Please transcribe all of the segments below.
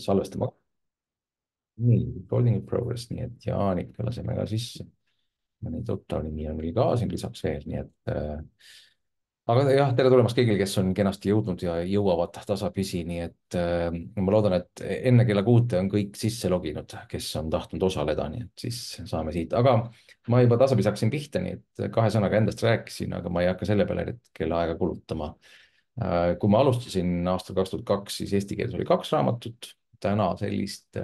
salvestama. Nii, recording in progress, nii et Jaanika laseme ka sisse. mõni tuttav nimi on meil ka siin lisaks veel, nii et aga jah, tere tulemast kõigile, kes on kenasti jõudnud ja jõuavad tasapisi, nii et ma loodan, et enne kella 6 on kõik sisse loginud, kes on tahtnud osaleda, nii et siis saame siit, aga ma juba tasapisi hakkasin pihta, nii et kahe sõnaga endast rääkisin, aga ma ei hakka selle peale hetkel aega kulutama. Kui ma alustasin aastal 2002, siis eesti keeles oli 2 raamatut, täna sellist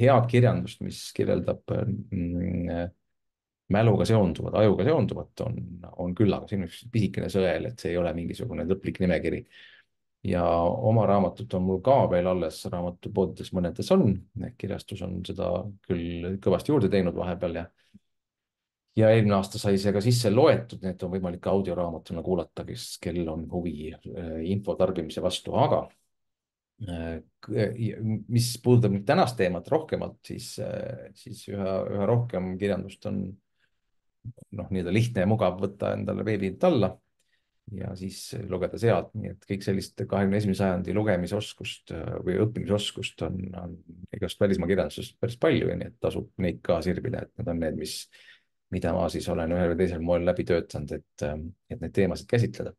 head kirjandust, mis kirjeldab mäluga seonduvat, ajuga seonduvat on küll, aga siin on üks pisikene sõel, et see ei ole mingisugune lõplik nimekiri. Ja oma raamatut on mul ka veel alles, raamatupoodides mõnedes on, kirjastus on seda küll kõvasti juurde teinud vahepeal ja eelmine aasta sai see ka sisse loetud, nii et on võimalik audioraamatuna kuulata, kel on huvi info tarbimise vastu, aga mis puudutab nüüd tänast teemat rohkemalt, siis üha rohkem kirjandust on nii-öelda lihtne ja mugav võtta endale veebilt alla ja siis lugeda sealt, nii et kõik sellist 21. sajandi lugemisoskust või õppimisoskust on igast välismaa kirjandusest päris palju ja nii et tasub neid ka sirbida, et need on need, mida ma siis olen ühel või teisel moel läbi töötanud, et neid teemasid käsitleda.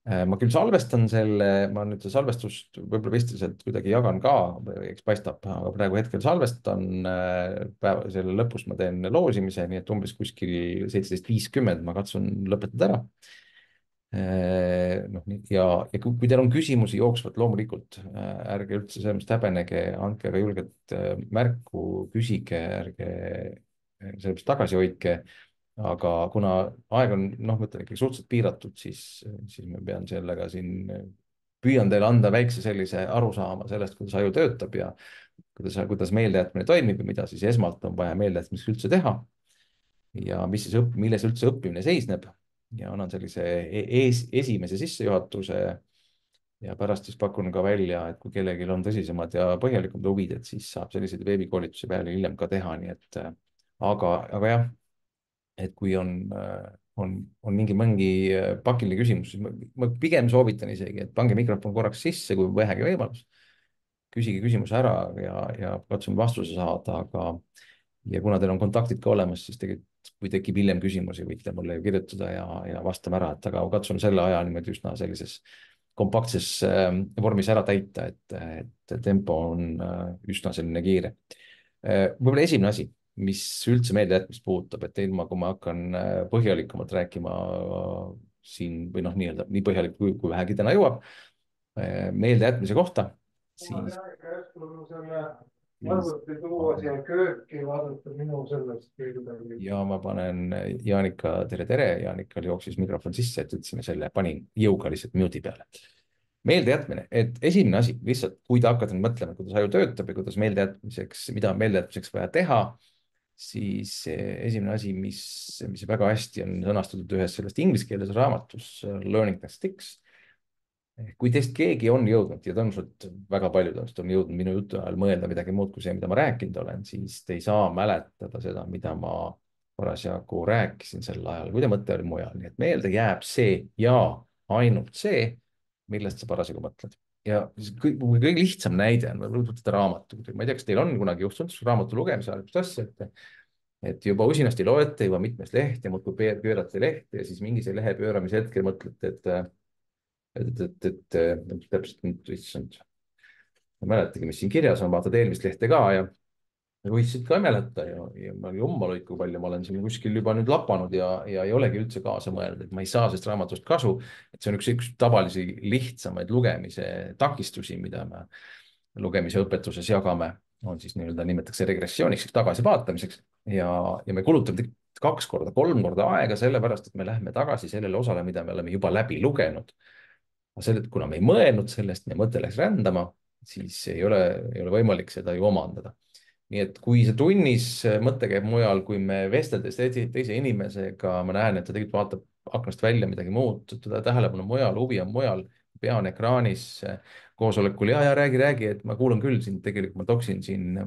Ma küll salvestan selle, ma nüüd salvestust võib-olla vistliselt kuidagi jagan ka, eks paistab, aga praegu hetkel salvestan selle lõpus ma teen loosimise, nii et umbes kuskil 17.50 ma katsun lõpetada ära. Ja kui teil on küsimusi jooksvalt, loomulikult ärge üldse sellest häbenege, andke aga julgelt märku, küsige, ärge sellest tagasi hoidke. Aga kuna aeg on, ma ütlen ikkagi suhteliselt piiratud, siis ma pean sellega siin, püüan teile anda väikse sellise arusaama sellest, kuidas aju töötab ja kuidas meeldejätmine toimib ja mida siis esmalt on vaja meeldejätmiseks üldse teha. Ja milles üldse õppimine seisneb ja annan sellise esimese sissejuhatuse ja pärast siis pakun ka välja, et kui kellelgi on tõsisemad ja põhjalikumad huvid, et siis saab selliseid veebikoolitusi peale hiljem ka teha, nii et aga jah, et kui on mingi pakiline küsimus, siis ma pigem soovitan isegi, et pange mikrofon korraks sisse, kui vähegi võimalus. Küsige küsimus ära ja katsume vastuse saada, ja kuna teil on kontaktid ka olemas, siis tegelikult kui tekib hiljem küsimusi, võite mulle ju kirjutada ja vastame ära, et aga katsun selle aja niimoodi üsna sellises kompaktses vormis ära täita, et tempo on üsna selline kiire. Võib-olla esimene asi, mis üldse meeldejätmist puudutab, et ilma kui ma hakkan põhjalikumalt rääkima siin või nii-öelda nii põhjalik kui vähegi täna jõuab meeldejätmise kohta, siis arvuti tuua siia kööki, vaadata minu sellest kuidagi. ja ma panen Jaanika, tere, Jaanikal jooksis mikrofon sisse, et ütlesime selle, panin jõuga lihtsalt mute'i peale. Meeldejätmine, et esimene asi lihtsalt, kui te hakkate mõtlema, kuidas aju töötab ja kuidas mida on meeldejätmiseks vaja teha, siis esimene asi, mis väga hästi on sõnastatud ühes sellest inglise keeles raamatus Learning That Sticks. Kui teist keegi on jõudnud ja tõenäoliselt väga paljud on jõudnud minu jutu ajal mõelda midagi muud kui see, mida ma rääkinud olen, siis te ei saa mäletada seda, mida ma parasjagu rääkisin sel ajal, kui te mõte oli mujal. Nii et meelde jääb see ja ainult see, millest sa parasjagu mõtled. Ja kõige lihtsam näide on võtta raamatu. Ma ei tea, kas teil on kunagi juhtunud raamatu lugemise ajal asja, et juba usinasti loete juba mitmest lehte ja muudkui pöörate lehte ja siis mingi see lehe pööramise hetkel mõtlete, täpselt nüüd issand, ma mäletagi, mis siin kirjas on, vaatad eelmist lehte ka ja võitsid ka imeleta ja ma jumala kui palju ma olen siin kuskil juba nüüd lapanud ja ei olegi üldse kaasa mõelnud, et ma ei saa sellest raamatust kasu, et see on üks tavalisi lihtsamaid lugemise takistusi, mida me lugemise õpetuses jagame, on siis nii-öelda nimetatakse regressiooniks, tagasivaatamiseks ja me kulutame 2 korda, 3 korda aega sellepärast, et me läheme tagasi sellele osale, mida me oleme juba läbi lugenud. Kuna me ei mõelnud sellest, meie mõte läks rändama, siis ei ole võimalik seda ju omandada. Nii et kui see tunnis mõte käib mujal, kui me vesteldes teise inimesega, ma näen, et ta tegelikult vaatab aknast välja midagi muud, teda tähelepanu mujal, huvi on mujal, pea on ekraanis koosolekul ja räägi, et ma kuulan küll sind, tegelikult ma toksin siin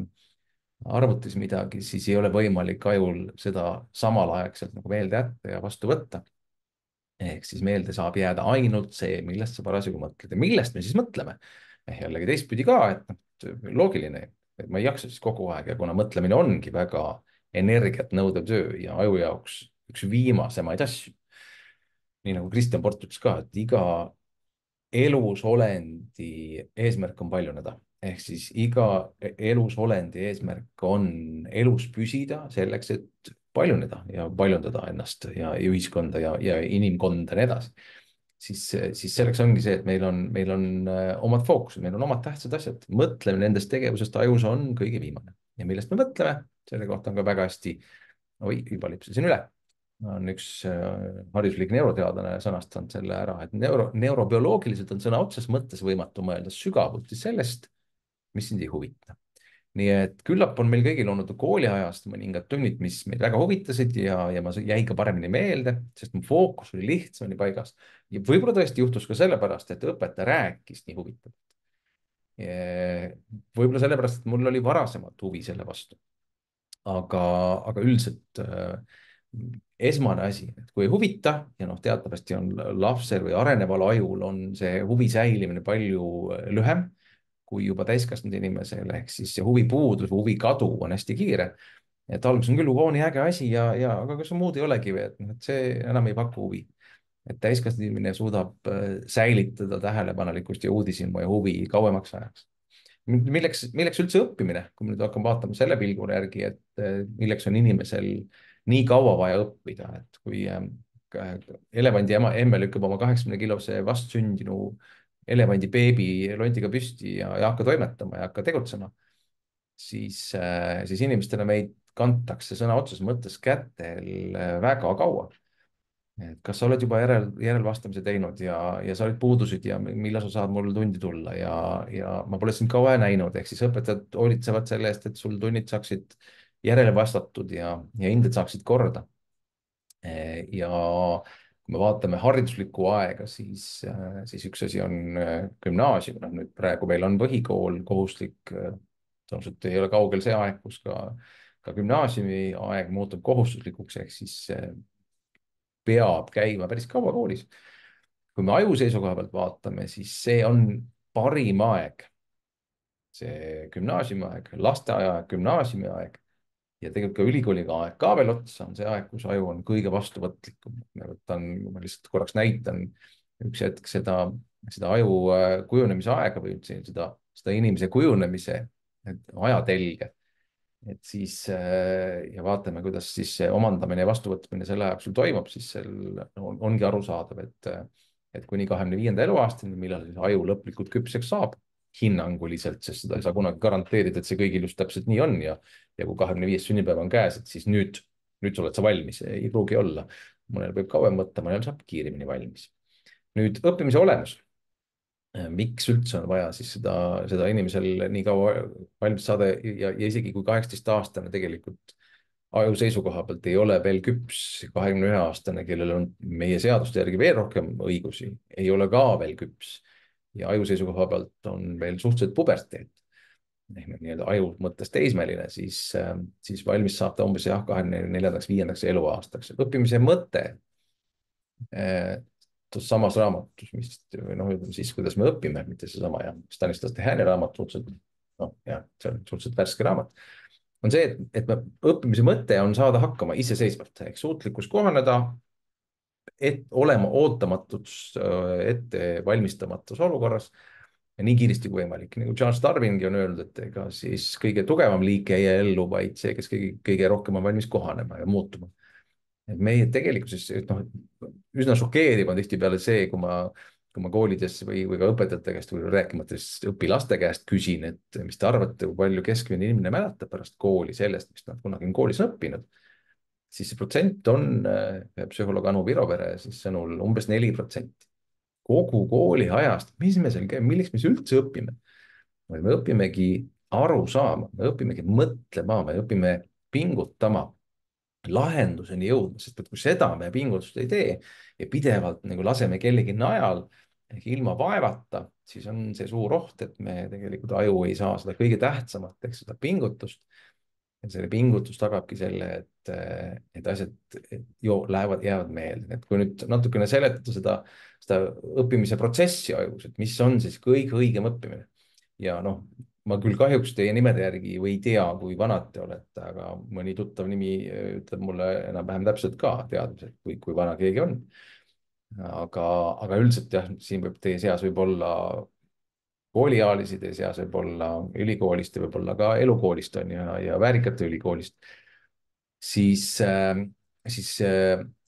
arvutis midagi, siis ei ole võimalik ajul seda samal aegselt nagu meelde jätta ja vastu võtta. Ehk siis meelde saab jääda ainult see, millest sa parasjagu mõtled ja millest me siis mõtleme. jällegi teistpidi ka, et noh, loogiline, et ma ei jaksa siis kogu aeg ja kuna mõtlemine ongi väga energiat nõudev töö ja aju jaoks üks viimasemaid asju, nii nagu Kristjan Port ütles ka, et iga elusolendi eesmärk on paljuneda. Ehk siis iga elusolendi eesmärk on elus püsida selleks, et paljuneda ja paljundada ennast ja ühiskonda ja inimkonda ja nii edasi. Siis selleks ongi see, et meil on omad fookused, meil on omad tähtsad asjad. mõtlemine nendest tegevusest ajus on kõige viimane ja millest me mõtleme, selle kohta on ka väga hästi, oi, juba lipsasin üle, on üks hariduslik neuroteadlane sõnastanud selle ära, et neurobioloogiliselt on sõna otseses mõttes võimatu mõelda sügavuti sellest, mis sind ei huvita. Nii et küllap on meil kõigil olnud kooliajast mõningad tunnid, mis meid väga huvitasid ja ma jäi ka paremini meelde, sest mu fookus oli lihtsamini paigas. Ja võib-olla tõesti juhtus ka sellepärast, et õpetaja rääkis nii huvitavalt. Võib-olla sellepärast, et mul oli varasemalt huvi selle vastu. Aga üldiselt esmane asi, et kui ei huvita ja noh, teatavasti on lapsel või areneval ajul on see huvi säilimine palju lühem kui juba täiskasvanud inimesel, ehk siis see huvipuudus, huvi kadu on hästi kiire. et alguses on küll nii äge asi aga kas muud ei olegi või, et, et see enam ei paku huvi. et täiskasvanud inimene suudab säilitada tähelepanelikkust ja uudishimu ja huvi kauemaks ajaks. milleks üldse õppimine, kui me nüüd hakkame vaatama selle pilgu järgi, et milleks on inimesel nii kaua vaja õppida, et kui elevandi emme lükkab oma 80-kilose vastsündinu elevandi beebi londiga püsti ja ei hakka toimetama, ei hakka tegutsema, siis inimestele meid kantakse sõna otseses mõttes kätel väga kaua. et kas sa oled juba järelvastamise teinud ja sa olid puudusid ja millal sa saad mul tundi tulla ja ma pole sind kaua näinud, ehk siis õpetajad hoolitsevad selle eest, et sul tunnid saaksid järele vastatud ja hinded saaksid korda. ja kui me vaatame hariduslikku aega, siis üks asi on gümnaasium, noh nüüd praegu meil on põhikool kohustuslik, tõenäoliselt ei ole kaugel see aeg, kus ka gümnaasiumi aeg muutub kohustuslikuks, ehk siis peab käima päris kaua koolis. kui me aju seisukoha pealt vaatame, siis see on parim aeg, see gümnaasiumi aeg, lasteaia aeg, gümnaasiumi aeg ja tegelikult ka ülikooliga aeg ka veel otsa on see aeg, kus aju on kõige vastuvõtlikum. ma lihtsalt korraks näitan üks hetk seda aju kujunemise aega või üldse seda inimese kujunemise ajatelge. et siis ja vaatame, kuidas siis see omandamine ja vastuvõtmine selle aja jooksul toimub, siis ongi arusaadav, et kuni 25. eluaastani, millal siis aju lõplikult küpseks saab, hinnanguliselt, sest seda ei saa kunagi garanteerida, et see kõigil just täpselt nii on ja kui 25. sünnipäev on käes, et siis nüüd oled sa valmis, ei pruugi olla. mõnel võib kauem võtta, mõnel saab kiiremini valmis. nüüd õppimise olemus. miks üldse on vaja siis seda inimesel nii kaua valmis saada ja isegi kui 18-aastane tegelikult aju seisukoha pealt ei ole veel küps, 21-aastane, kellel on meie seaduste järgi veel rohkem õigusi, ei ole ka veel küps ja aju seisukoha pealt on veel suhteliselt puberteet ehk nii-öelda aju mõttes teismeline, siis valmis saab ta umbes 24.–25. eluaastaks. õppimise mõte samas raamatus, mis noh, ütleme siis, kuidas me õpime, mitte seesama ja Stanislas Tehani raamat, noh jah, see on suhteliselt värske raamat, on see, et õppimise mõte on saada hakkama iseseisvalt ehk suutlikkus kohaneda, et olema ootamatus, ette valmistamatus olukorras ja nii kiiresti kui võimalik. Nagu Charles Darwingi on öelnud, et ega siis kõige tugevam liik ei jää ellu, vaid see, kes kõige rohkem on valmis kohanema ja muutuma. et meie tegelikkuses noh, üsna šokeeriv on tihtipeale see, kui ma koolides või ka õpetajate käest või rääkimata õpilaste käest küsin, et mis te arvate, kui palju keskmine inimene mäletab pärast kooli sellest, mis nad kunagi on koolis õppinud, siis see protsent on psühholoog Anu Virovere siis sõnul umbes 4%. kogu kooli ajast, mis me seal käime, milleks me üldse õpime? me õpimegi aru saama, me õpimegi mõtlema, me õpime pingutama, lahenduseni jõudma, sest et kui seda me pingutust ei tee ja pidevalt nagu laseme kellegi najal ehk ilma vaevata, siis on see suur oht, et me tegelikult aju ei saa seda kõige tähtsamat, ehk seda pingutust. ja selle pingutus tagabki selle, et asjad jäävad meelde. et kui nüüd natukene seletada seda õppimise protsessi ajus, et mis on siis kõige õigem õppimine, ja noh, ma küll kahjuks teie nimede järgi või ei tea, kui vanad te olete, aga mõni tuttav nimi ütleb mulle enam-vähem täpselt ka teadmised, kui vana keegi on. aga üldiselt jah, siin võib teie seas võib olla kooliealisi, teie seas võib olla ülikoolist ja võib-olla ka elukoolist on ju, ja väärikate ülikoolist, siis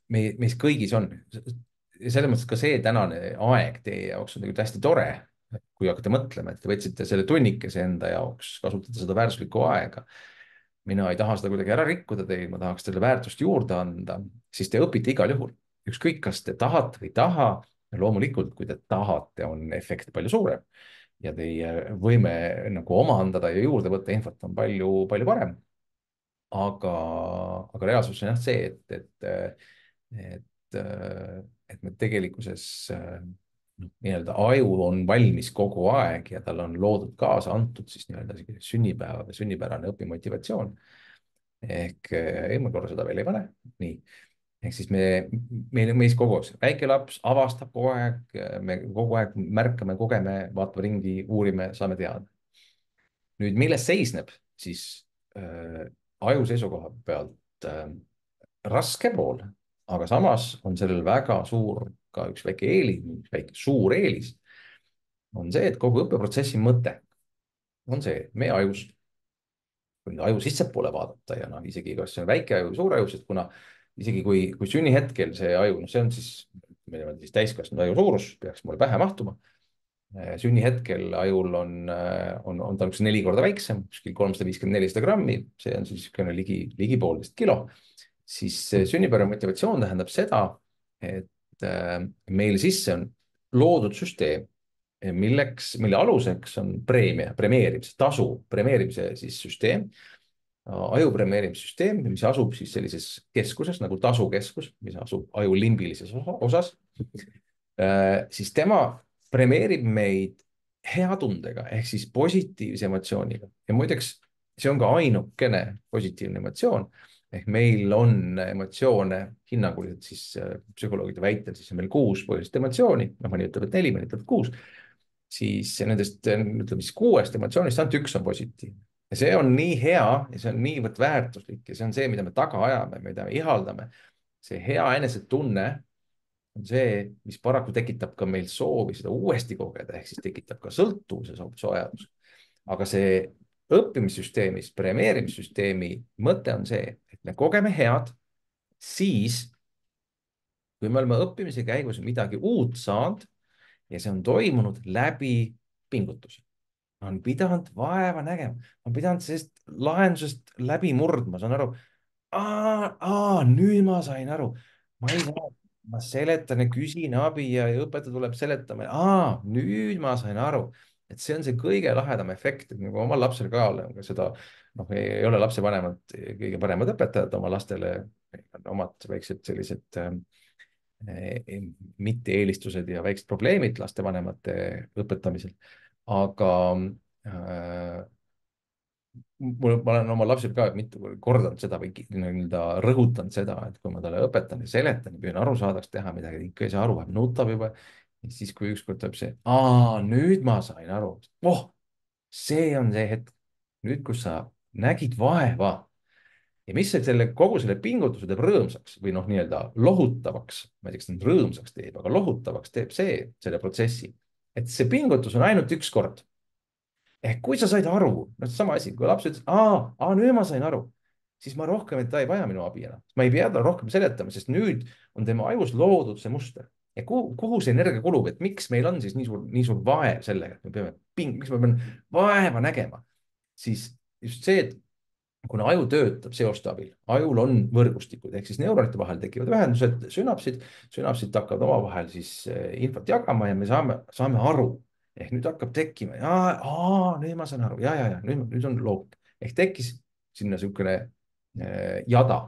meis kõigis on. selles mõttes ka see tänane aeg teie jaoks on tegelikult hästi tore, kui hakkate mõtlema, et te võtsite selle tunnikese enda jaoks, kasutate seda väärtuslikku aega. mina ei taha seda kuidagi ära rikkuda teil, ma tahaks teile väärtust juurde anda, siis te õpite igal juhul, ükskõik, kas te tahate või ei taha. loomulikult, kui te tahate, on efekt palju suurem ja teie võime nagu omandada ja juurde võtta infot on palju parem. aga, aga reaalsus on jah see, et, et me tegelikkuses nii-öelda aju on valmis kogu aeg ja tal on loodud kaasa antud siis nii-öelda sünnipäeva või sünnipärane õpimotivatsioon. ehk eelmine korra seda veel ei pane. nii, ehk siis meis kogu aeg väike laps avastab kogu aeg, me kogu aeg märkame, kogeme, vaatame ringi, uurime, saame teada. nüüd, milles seisneb siis aju seisukoha pealt raske pool, aga samas on sellel väga suur ka üks väike eelis, väike suur eelis on see, et kogu õppeprotsessi mõte on see, et meie ajus, kui nüüd aju sissepoole vaadata ja noh, isegi kas see on väike aju või suur aju, sest kuna isegi kui sünnihetkel see aju, noh, see on siis täiskasvanud aju suurus, peaks mulle pähe mahtuma. sünnihetkel ajul on ta üks 4 korda väiksem, kuskil 350-400 grammi, see on siis niisugune ligi 1,5 kilo. Siis sünnipärane motivatsioon tähendab seda, et meil sisse on loodud süsteem, mille aluseks on premeerimise, tasu premeerimise siis süsteem, aju premeerimissüsteem, mis asub siis sellises keskuses nagu tasukeskus, mis asub aju limbilises osas. Siis tema premeerib meid hea tundega ehk siis positiivse emotsiooniga ja muideks see on ka ainukene positiivne emotsioon ehk meil on emotsioone hinnanguliselt siis psühholoogide väitel siis on meil 6 põhilist emotsiooni, noh mõni ütleb, et 4, mõni ütleb, et 6, siis nendest ütleme siis 6 emotsioonist ainult 1 on positiivne ja see on nii hea ja see on niivõrd väärtuslik ja see on see, mida me taga ajame, mida me ihaldame. see hea enesetunne on see, mis paraku tekitab ka meil soovi seda uuesti kogeda, ehk siis tekitab ka sõltuvuse vajadus. aga see õppimissüsteemis, premeerimissüsteemi mõte on see, et me kogeme head, siis kui me oleme õppimise käigus midagi uut saanud ja see on toimunud läbi pingutuse. on pidanud vaeva nägema, on pidanud sellest lahendusest läbi murdma, saan aru. Nüüd ma sain aru, ma ei saa, ma seletan ja küsin abi ja õpetaja tuleb seletama. Nüüd ma sain aru, et see on see kõige lahedam efekt, et nagu omal lapsel ka olen ka seda, noh, ei ole lapsevanemad kõige paremad õpetajad oma lastele, omad väiksed sellised mitte-eelistused ja väiksed probleemid lastevanemate õpetamisel. aga ma olen oma lapsel ka mitu kordanud seda või nii-öelda rõhutanud seda, et kui ma talle õpetan ja seletan ja püüan arusaadavaks teha midagi, ikka ei saa aru, nutab juba. siis, kui ükskord tuleb see, nüüd ma sain aru, see on see hetk, nüüd, kus sa nägid vaeva ja mis kogu selle pingutuse teeb rõõmsaks või noh, nii-öelda lohutavaks, ma ei tea, kas ta nüüd rõõmsaks teeb, aga lohutavaks teeb selle protsessi, et see pingutus on ainult 1 kord. ehk kui sa said aru, noh, sama asi, kui laps ütles, nüüd ma sain aru, siis ma rohkem, et ta ei vaja minu abi enam. ma ei pea talle rohkem seletama, sest nüüd on tema ajus loodud see muster. ja kuhu see energia kulub, et miks meil on siis nii suur vaev sellega, et me peame miks ma pean vaeva nägema, siis just see, et kuna aju töötab seoste abil, ajul on võrgustikud ehk siis neuronite vahel tekivad ühendused, sünapsid hakkavad omavahel siis infot jagama ja me saame aru. ehk nüüd hakkab tekkima, nüüd ma saan aru, ja nüüd on loogika. ehk tekkis sinna niisugune jada.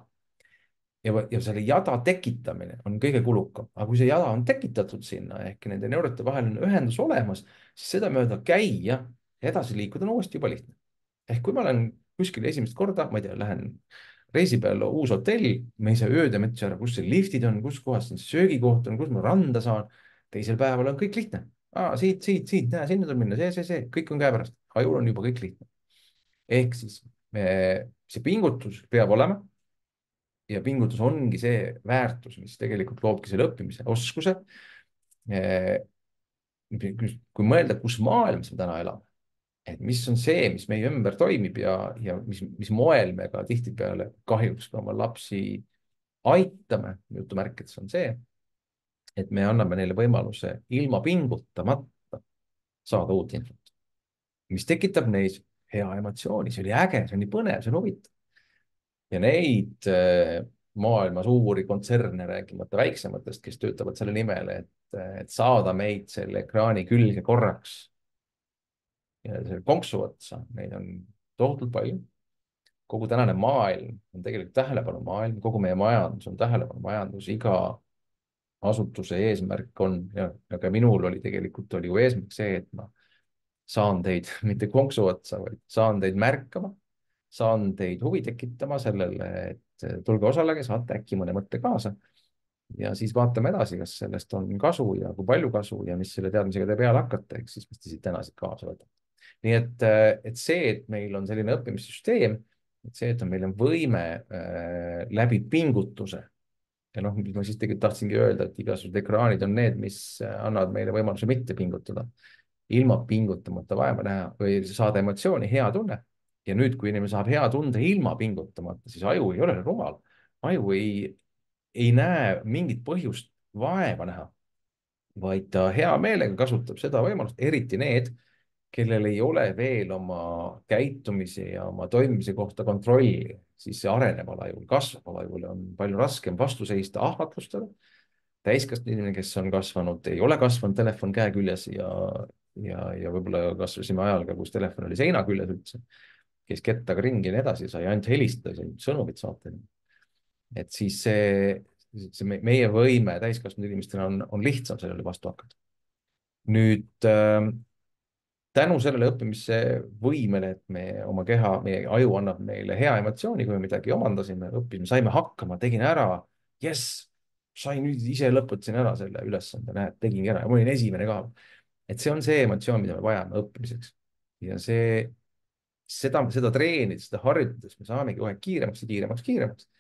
ja selle jada tekitamine on kõige kulukam, aga kui see jada on tekitatud sinna ehk nende neuronite vahel on ühendus olemas, siis seda mööda käia ja edasi liikuda on uuesti juba lihtne. ehk kui ma olen kuskil esimest korda, ma ei tea, lähen reisi peale, uus hotell, me ei saa ööd ja mõtlesin ära, kus see liftid on, kus kohas see söögikoht on, kus ma randa saan. teisel päeval on kõik lihtne. siit, näe, sinna tuleb minna, see, kõik on käepärast. Ajul on juba kõik lihtne. Ehk siis see pingutus peab olema ja pingutus ongi see väärtus, mis tegelikult loobki selle õppimise oskuse. Kui mõelda, kus maailmas me täna elame, et mis on see, mis meie ümber toimib ja mis moel me ka tihtipeale kahjuks ka oma lapsi aitame, jutumärkides on see, et me anname neile võimaluse ilma pingutamata saada uut infot, mis tekitab neis hea emotsiooni, see oli äge, see on nii põnev, see on huvitav. Ja neid maailma suuri kontserne, rääkimata väiksematest, kes töötavad selle nimel, et saada meid selle ekraani külge korraks ja selle konksu otsa, neid on tohutult palju. Kogu tänane maailm on tegelikult tähelepanumaailm, kogu meie majandus on tähelepanumajandus, iga asutuse eesmärk on ja ka minul oli tegelikult oli ju eesmärk see, et ma saan teid mitte konksu otsa, vaid saan teid märkama, saan teid huvi tekitama sellele, et tulge osalege, saate äkki mõne mõtte kaasa. Ja siis vaatame edasi, kas sellest on kasu ja kui palju kasu ja mis selle teadmisega te peale hakkate, eks siis, mis te siit täna siit kaasa võtate. Nii et see, et meil on selline õppimissüsteem, et see, et meil on võime läbi pingutuse ja noh, ma siis tegelikult tahtsingi öelda, et igasugused ekraanid on need, mis annavad meile võimaluse mitte pingutada, ilma pingutamata vaeva näha või saada emotsiooni, hea tunne. Ja nüüd, kui inimene saab hea tunde ilma pingutamata, siis aju ei ole rumal. Aju ei näe mingit põhjust vaeva näha, vaid ta hea meelega kasutab seda võimalust, eriti need, kellel ei ole veel oma käitumise ja oma toimimise kohta kontrolli, siis see areneval ajul, kasvaval ajul on palju raskem vastu seista ahvatlustele. Täiskasvanud inimene, kes on kasvanud, ei ole kasvanud telefon käe küljes ja võib-olla kasvasime ajal ka, kus telefon oli seina küljes üldse, käis kettaga ringi ja nii edasi, sai ainult helistada, sai sõnumit saata. Et siis see meie võime täiskasvanud inimestena on lihtsam sellele vastu hakata. Nüüd tänu sellele õppimise võimele, et me oma keha, meie aju annab meile hea emotsiooni, kui me midagi omandasime, õppisime, saime hakkama, tegin ära, jess, sain nüüd ise lõpetasin ära selle ülesande, näed, tegingi ära ja ma olin esimene ka. Et see on see emotsioon, mida me vajame õppimiseks ja seda treenides, seda harjutades me saamegi kohe kiiremaks ja kiiremaks, kiiremaks.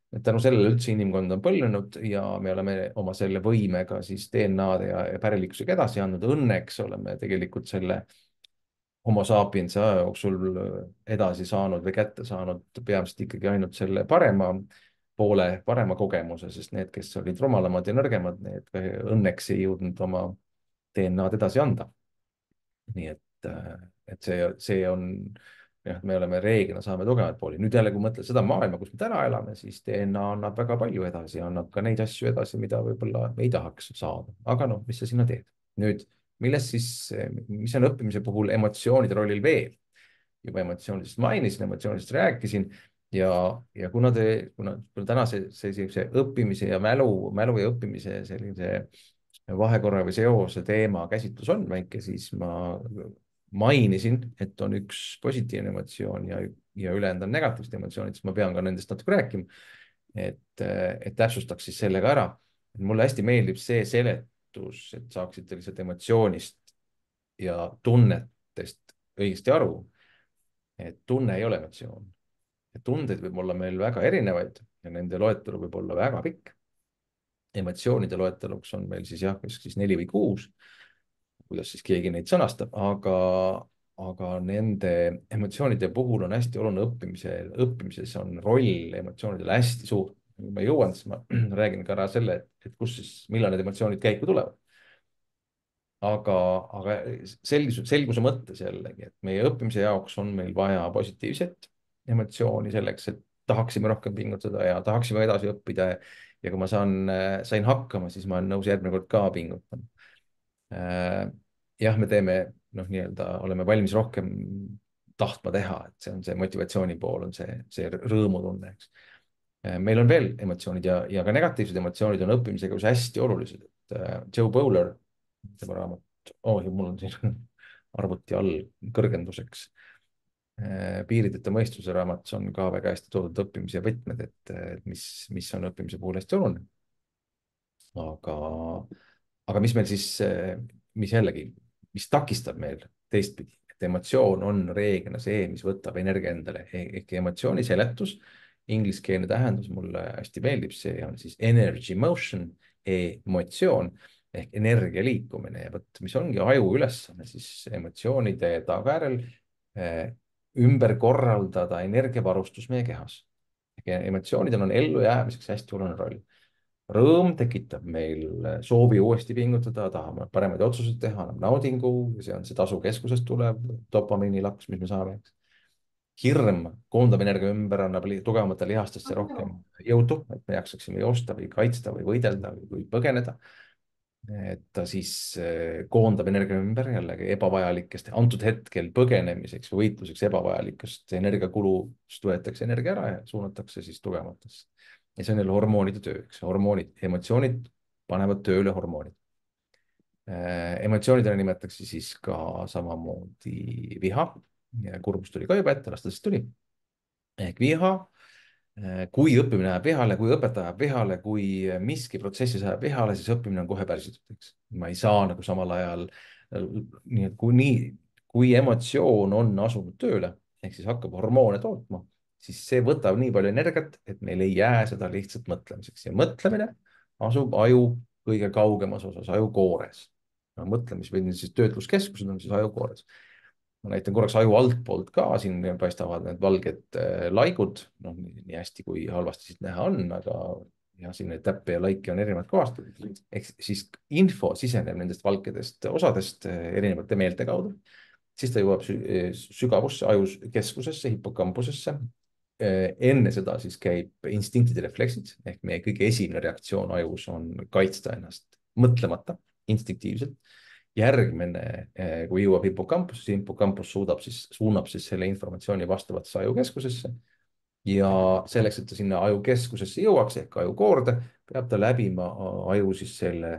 Et tänu sellele üldse inimkond on põllunud ja me oleme oma selle võimega siis DNA-d ja pärilikkusega edasi andnud. Õnneks oleme tegelikult selle homo sapiens aja jooksul edasi saanud või kätte saanud peamiselt ikkagi ainult selle parema poole, parema kogemuse, sest need, kes olid rumalamad ja nõrgemad, need õnneks ei jõudnud oma DNA-d edasi anda. Nii et see on, jah, me oleme reeglina, saame tugevaid pooli. Nüüd jälle, kui mõtled seda maailma, kus me täna elame, siis DNA annab väga palju edasi, annab ka neid asju edasi, mida võib-olla me ei tahaks saada. Aga noh, mis sa sinna teed? Nüüd, mis on õppimise puhul emotsioonide rollil veel? Juba emotsioonidest mainisin, emotsioonidest rääkisin ja kuna täna see õppimise ja mälu ja õppimise sellise vahekorra või seose teema käsitlus on väike, siis ma mainisin, et on üks positiivne emotsioon ja ülejäänud on negatiivsed emotsioonid, siis ma pean ka nendest natuke rääkima, et täpsustaks siis selle ka ära. Mulle hästi meeldib see seletus, et saaksite lihtsalt emotsioonist ja tunnetest õigesti aru, et tunne ei ole emotsioon. Tundeid võib olla meil väga erinevaid ja nende loetelu võib olla väga pikk. Emotsioonide loeteluks on meil siis jah, siis 4 või 6, kuidas siis keegi neid sõnastab, aga nende emotsioonide puhul on hästi oluline õppimises on roll emotsioonidele hästi suur. Kui ma jõuan, siis ma räägin ka ära selle, et kus siis, millal need emotsioonid käiku tulevad. Aga selguse mõttes jällegi, et meie õppimise jaoks on meil vaja positiivset emotsiooni selleks, et tahaksime rohkem pingutada ja tahaksime edasi õppida. Ja kui ma sain hakkama, siis ma olen nõus järgmine kord ka pingutama. Jah, me teeme, oleme valmis rohkem tahtma teha, et see on see motivatsiooni pool, on see rõõmutunne, eks. Meil on veel emotsioonid ja ka negatiivsed emotsioonid on õppimisega just hästi olulised. Joe Bowler, tema raamat, mul on siin arvuti all kõrgenduseks. Piirideta mõistuse raamatus on ka väga hästi toodud õppimise võtmed, et mis on õppimise puhul hästi oluline. Aga mis meil siis, mis jällegi, mis takistab meil teistpidi, et emotsioon on reeglina see, mis võtab energia endale ehk emotsiooni seletus, ingliskeelne tähendus mulle hästi meeldib, see on siis energy motion, emotsioon ehk energia liikumine ja vot, mis ongi aju ülesanne siis emotsioonide tagajärjel ümber korraldada energiavarustus meie kehas. Emotsioonidel on ellujäämiseks hästi oluline roll. Rõõm tekitab meil soovi uuesti pingutada, tahame paremaid otsuseid teha, annab naudingu, see on see tasu keskusest tulev dopamiinilaks, mis me saame. Hirm koondab energia ümber, annab tugevamatele lihastesse rohkem jõudu, et me jaksaksime joosta või kaitsta või võidelda või põgeneda. Et ta siis koondab energia ümber jällegi ebavajalikest, antud hetkel põgenemiseks või võitluseks ebavajalikest energiakulust võetakse energia ära ja suunatakse siis tugevamatesse. Ja see on jälle hormoonide töö, eks hormoonid, emotsioonid panevad tööle hormoonid. Emotsioonidele nimetatakse siis ka samamoodi viha ja kurbus tuli ka juba ette, las ta siis tuli. Ehk viha, kui õppimine läheb vihale, kui õpetaja läheb vihale, kui miski protsessis läheb vihale, siis õppimine on kohe pärsitud, eks. Ma ei saa nagu samal ajal, nii et kui emotsioon on asunud tööle, ehk siis hakkab hormoone tootma, siis see võtab nii palju energiat, et meil ei jää seda lihtsalt mõtlemiseks ja mõtlemine asub aju kõige kaugemas osas, ajukoores. Mõtlemis või siis töötluskeskused on siis ajukoores. Ma näitan korraks aju altpoolt ka, siin paistavad need valged laigud, noh, nii hästi kui halvasti siit näha on, aga ja siin neid täppe ja laike on erinevad kohast. Ehk siis info siseneb nendest valkedest osadest erinevate meelte kaudu, siis ta jõuab sügavusse, aju keskusesse, hipokampusesse. Enne seda siis käib instinktide refleksid ehk meie kõige esimene reaktsioon ajus on kaitsta ennast mõtlemata, instinktiivselt. Järgmine, kui jõuab hipokampus suunab siis selle informatsiooni vastavatesse ajukeskusesse ja selleks, et ta sinna ajukeskusesse jõuaks ehk ajukoorde, peab ta läbima aju siis selle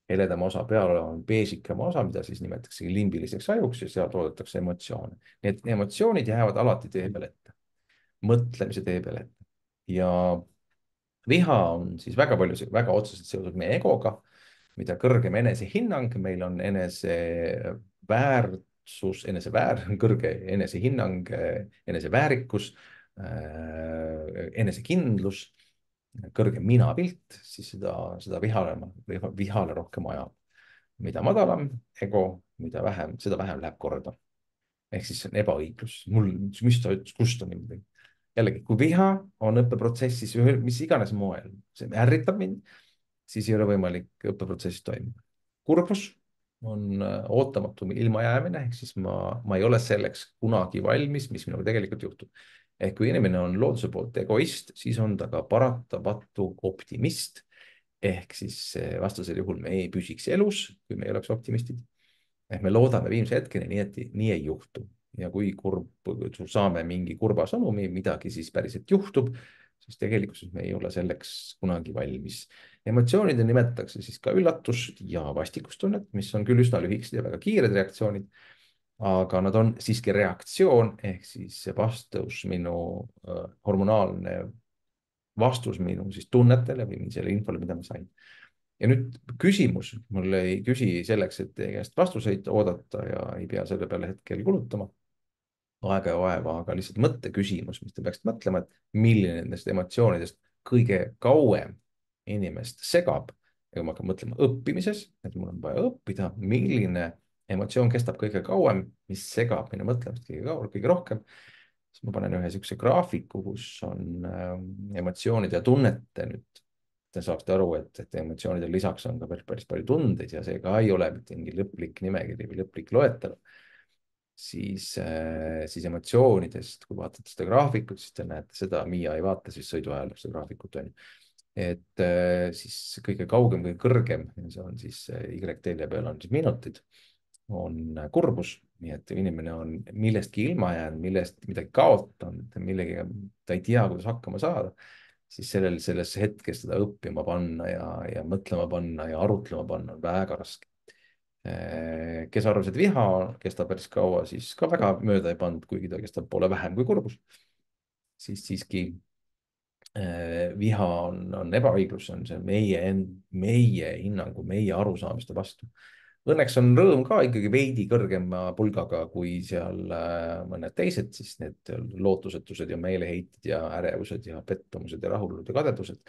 heledama osa peal oleva beesikama osa, mida siis nimetatakse limbiliseks ajuks ja seal toodetakse emotsioone. Need emotsioonid jäävad alati tee peal ette, mõtlemise tee peal ette ja viha on siis väga palju, väga otseselt seotud meie egoga. Mida kõrgem enesehinnang, meil on eneseväärtus, kõrge enesehinnang, eneseväärikus, enesekindlus, kõrgem minapilt, siis seda vihale rohkem ajab. Mida madalam ego, seda vähem läheb korda. Ehk siis see on ebaõiglus. Mis ta ütles, kust on niimoodi? Jällegi, kui viha on õppeprotsessis, mis iganes moel, see ärritab mind, siis ei ole võimalik õppeprotsessis toimuda. Kurbus on ootamatu ilmajäämine, ehk siis ma ei ole selleks kunagi valmis, mis minuga tegelikult juhtub. Ehk kui inimene on looduse poolt egoist, siis on ta ka paratamatu optimist. Ehk siis vastasel juhul me ei püsiks elus, kui me ei oleks optimistid. Ehk me loodame viimse hetkeni, nii et nii ei juhtu. Ja kui saame mingi kurba sõnumi, midagi siis päriselt juhtub, siis tegelikult me ei ole selleks kunagi valmis. Emotsioonide nimetatakse siis ka üllatust ja vastikustunnet, mis on küll üsna lühikesed ja väga kiired reaktsioonid, aga nad on siiski reaktsioon ehk siis vastus hormonaalne vastus minu siis tunnetele või selle infole, mida ma sain. Ja nüüd küsimus, mul ei küsi selleks, et teie käest vastuseid oodata ja ei pea selle peale hetkel kulutama aega ja vaeva, aga lihtsalt mõtteküsimus, mis te peaksite mõtlema, et milline nendest emotsioonidest kõige kauem inimest segab ja kui ma hakkan mõtlema õppimises, et mul on vaja õppida, milline emotsioon kestab kõige kauem, mis segab minu mõtlemist kõige rohkem, siis ma panen ühe niisuguse graafiku, kus on emotsioonide ja tunnete nüüd, te saaksite aru, et emotsioonidel lisaks on ka päris palju tundeid ja see ka ei ole mitte mingi lõplik nimekiri või lõplik loetelu. Siis emotsioonidest, kui vaatate seda graafikut, siis te näete seda, Miia ei vaata siis sõidu ajal seda graafikut, on ju. Et siis kõige kaugem, kõige kõrgem, see on siis Y-telje peal on siis minutid, on kurbus, nii et inimene on millestki ilma jäänud, millest midagi kaotanud, millegagi ta ei tea, kuidas hakkama saada, siis selles hetkes teda õppima panna ja mõtlema panna ja arutlema panna on väga raske. Kes arvas, et viha kestab päris kaua, siis ka väga mööda ei pannud, kuigi ta kestab poole vähem kui kurbus. Siis siiski viha on ebaõiglus, on see meie hinnangu, meie arusaamiste vastu. Õnneks on rõõm ka ikkagi veidi kõrgema pulgaga kui seal mõned teised, siis need lootusetused ja meeleheited ja ärevused ja pettumused ja rahulolud ja kadedused.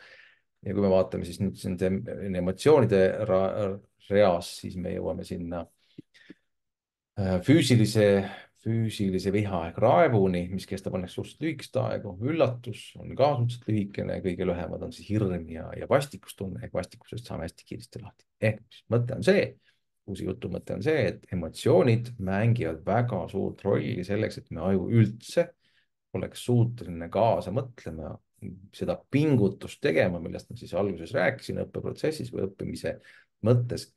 ja kui me vaatame siis nüüd nende emotsioonide reas, siis me jõuame sinna füüsilise viha ehk raevuni, mis kestab õnneks suhteliselt lühikest aegu. üllatus on ka suhteliselt lühikene, kõige lühemad on siis hirm ja vastikustunne ehk vastikusest saame hästi kiiresti lahti. ehk siis mõte on see, uue jutu mõte on see, et emotsioonid mängivad väga suurt rolli selleks, et me aju üldse oleks suuteline kaasa mõtlema, seda pingutust tegema, millest ma siis alguses rääkisin õppeprotsessis või õppimise mõttes.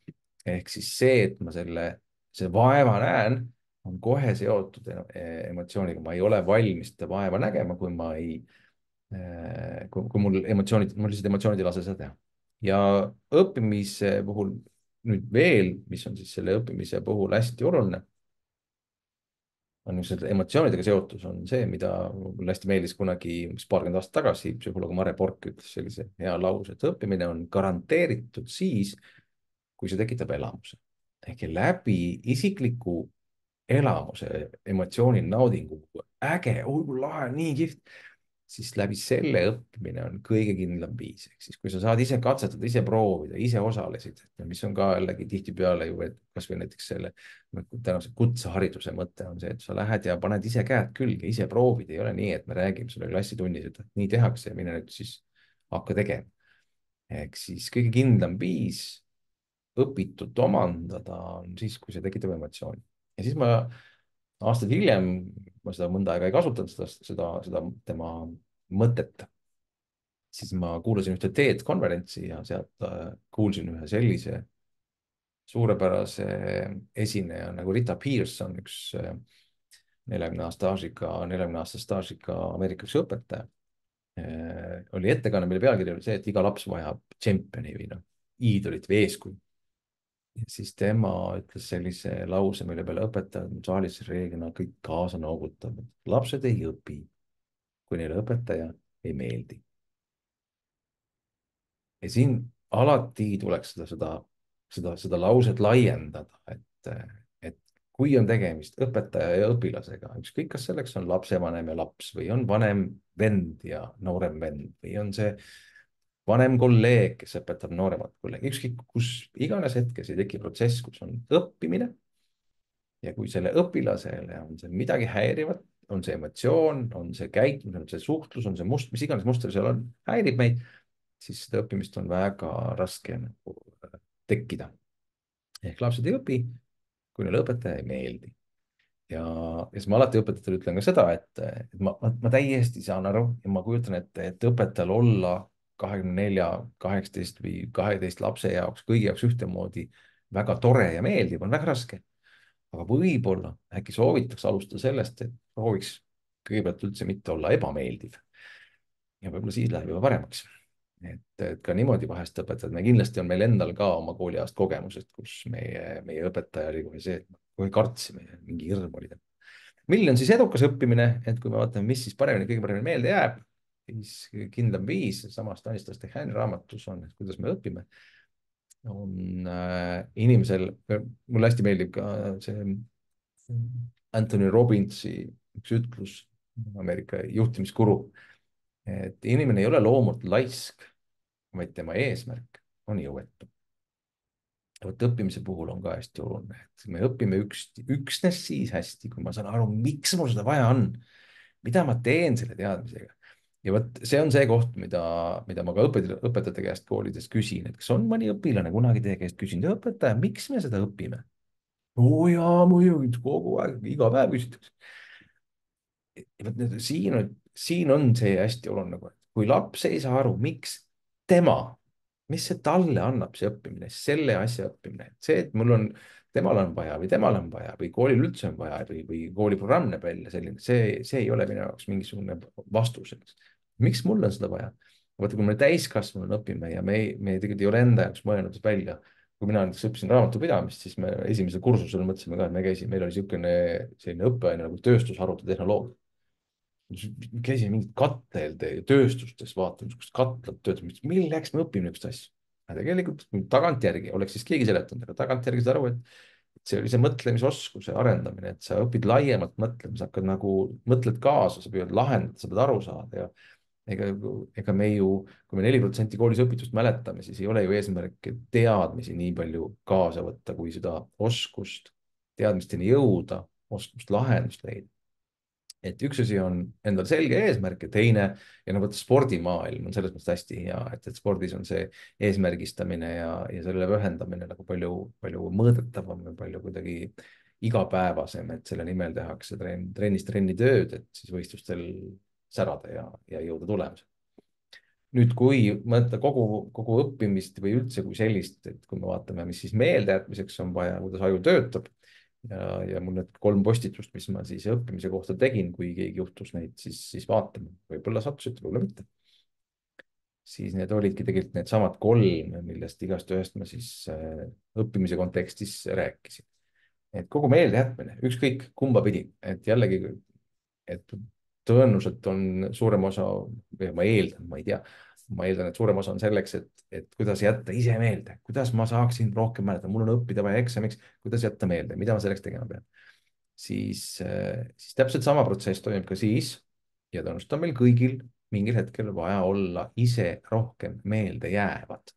ehk siis see, et ma see vaeva näen, on kohe seotud emotsiooniga. ma ei ole valmis seda vaeva nägema, kui ma ei, kui mul lihtsalt emotsioonid ei lase seda teha. ja õppimise puhul nüüd veel, mis on siis selle õppimise puhul hästi oluline, on niisugused emotsioonidega seotus, on see, mida mulle hästi meeldis kunagi umbes paarkümmend aastat tagasi, psühholoog Mare Bork ütles sellise hea lause, et õppimine on garanteeritud siis, kui see tekitab elamuse. ehk läbi isikliku elamuse, emotsiooni, naudingu, äge, lahe, nii kihvt, siis läbi selle õppimine on kõige kindlam viis. ehk siis, kui sa saad ise katsetada, ise proovida, ise osalesid, mis on ka jällegi tihtipeale ju, et kasvõi näiteks selle tänase kutsehariduse mõte on see, et sa lähed ja paned ise käed külge, ise proovid, ei ole nii, et me räägime sulle klassitunnis, et nii tehakse ja mine nüüd siis hakka tegema. ehk siis kõige kindlam viis õpitut omandada on siis, kui see tekitab emotsiooni. ja siis ma aastaid hiljem, ma seda mõnda aega ei kasutanud, seda tema mõtet, siis ma kuulasin ühte TED konverentsi ja sealt kuulsin ühe sellise suurepärase esineja nagu Rita Pierson, üks 40 aasta staažiga Ameerika üks õpetaja. oli ettekanne, mille pealkiri oli see, et iga laps vajab tšempioni või noh, iidolit või eeskuju. ja siis tema ütles sellise lause, mille peale õpetajad saalis reeglina kõik kaasa noogutavad. lapsed ei õpi, kui neile õpetaja ei meeldi. ja siin alati tuleks seda lauset laiendada, et kui on tegemist õpetaja ja õpilasega, ükskõik, kas selleks on lapsevanem ja laps või on vanem vend ja noorem vend või on see vanem kolleeg, kes õpetab nooremat kolleegi, ükskõik kus iganes hetkes ei teki protsess, kus on õppimine. ja kui selle õpilasele on see midagi häirivat, on see emotsioon, on see käitumine, on see suhtlus, on see mis iganes muster seal on, häirib meid, siis seda õppimist on väga raske nagu tekkida. ehk lapsed ei õpi, kui neile õpetaja ei meeldi. ja siis ma alati õpetajatele ütlen ka seda, et ma täiesti saan aru ja ma kujutan ette, et õpetajal olla 24, 18 või 12 lapse jaoks, kõigi jaoks ühtemoodi väga tore ja meeldiv, on väga raske. aga võib-olla äkki soovitaks alustada sellest, et prooviks kõigepealt üldse mitte olla ebameeldiv. ja võib-olla siis läheb juba paremaks. et ka niimoodi vahest õpetajad, me kindlasti on meil endal ka oma kooliajast kogemused, kus meie õpetaja oli kohe see, et kohe kartsime ja mingi hirm oli. milline on siis edukas õppimine, et kui me vaatame, mis siis kõige paremini meelde jääb, siis kindlam viis, samas Stanislas Dehaene raamatus on, kuidas me õpime, on inimesel, mulle hästi meeldib ka see Anthony Robbinsi üks ütlus, Ameerika juhtimiskuru, et inimene ei ole loomult laisk, vaid tema eesmärk on jõuetu. vot õppimise puhul on ka hästi oluline, et me õpime üksnes siis hästi, kui ma saan aru, miks mul seda vaja on, mida ma teen selle teadmisega. ja vot see on see koht, mida ma ka õpetajate käest koolides küsin, et kas on mõni õpilane kunagi teie käest küsinud, õpetaja, miks me seda õpime? oo jaa, muidugi kogu aeg, iga päev küsitakse. siin on see hästi oluline, kui laps ei saa aru, miks tema, mis see talle annab, see õppimine, selle asja õppimine, see, et temal on vaja või koolil üldse on vaja või kooliprogramm näeb välja selline, see ei ole minu jaoks mingisugune vastus. miks mul on seda vaja? vaata, kui me täiskasvanuna õpime ja me tegelikult ei ole enda jaoks mõelnud välja, kui mina näiteks õppisin raamatupidamist, siis me esimesel kursusel mõtlesime ka, et meil oli selline õppeaine nagu tööstusharude tehnoloogia. käisime mingit katlate tööstustes vaatamas, kus katlad töötavad, milleks me õpime niisuguseid asju. aga tegelikult tagantjärgi oleks siis keegi seletanud, aga tagantjärgi saad aru, et see oli see mõtlemisoskuse arendamine, et sa õpid laiemalt mõtlema, sa hakkad nagu, mõtled kaasa, sa püüad lahendada, sa pead aru saada ja ega me ju, kui me 4% koolis õpitust mäletame, siis ei ole ju eesmärk teadmisi nii palju kaasa võtta, kui seda oskust teadmisteni jõuda, oskust lahendust leida. Et üks asi on endal selge eesmärk ja teine, ja no vot spordimaailm on selles mõttes hästi hea, et spordis on see eesmärgistamine ja sellele pühendamine nagu palju, palju mõõdetavam ja palju kuidagi igapäevasem, et selle nimel tehakse trennis trenni tööd, et siis võistlustel särada ja jõuda tulemusele. Nüüd, kui mõelda kogu õppimist või üldse kui sellist, et kui me vaatame, mis siis meeldejätmiseks on vaja, kuidas aju töötab ja mul need 3 postitust, mis ma siis õppimise kohta tegin, kui keegi juhtus neid siis vaatama, võib-olla sattusite, võib-olla mitte. Siis need olidki tegelikult needsamad 3, millest igast ühest ma siis õppimise kontekstis rääkisin. Et kogu meeldejätmine, ükskõik kumba pidi, et jällegi, et tõenäoliselt on suurem osa, ma eeldan, et suurem osa on selleks, et kuidas jätta ise meelde, kuidas ma saaksin rohkem mäletada, mul on õppida vaja eksamiks, kuidas jätta meelde, mida ma selleks tegema pean. Siis täpselt sama protsess toimub ka siis ja tõenäoliselt on meil kõigil mingil hetkel vaja olla ise rohkem meelde jäävad.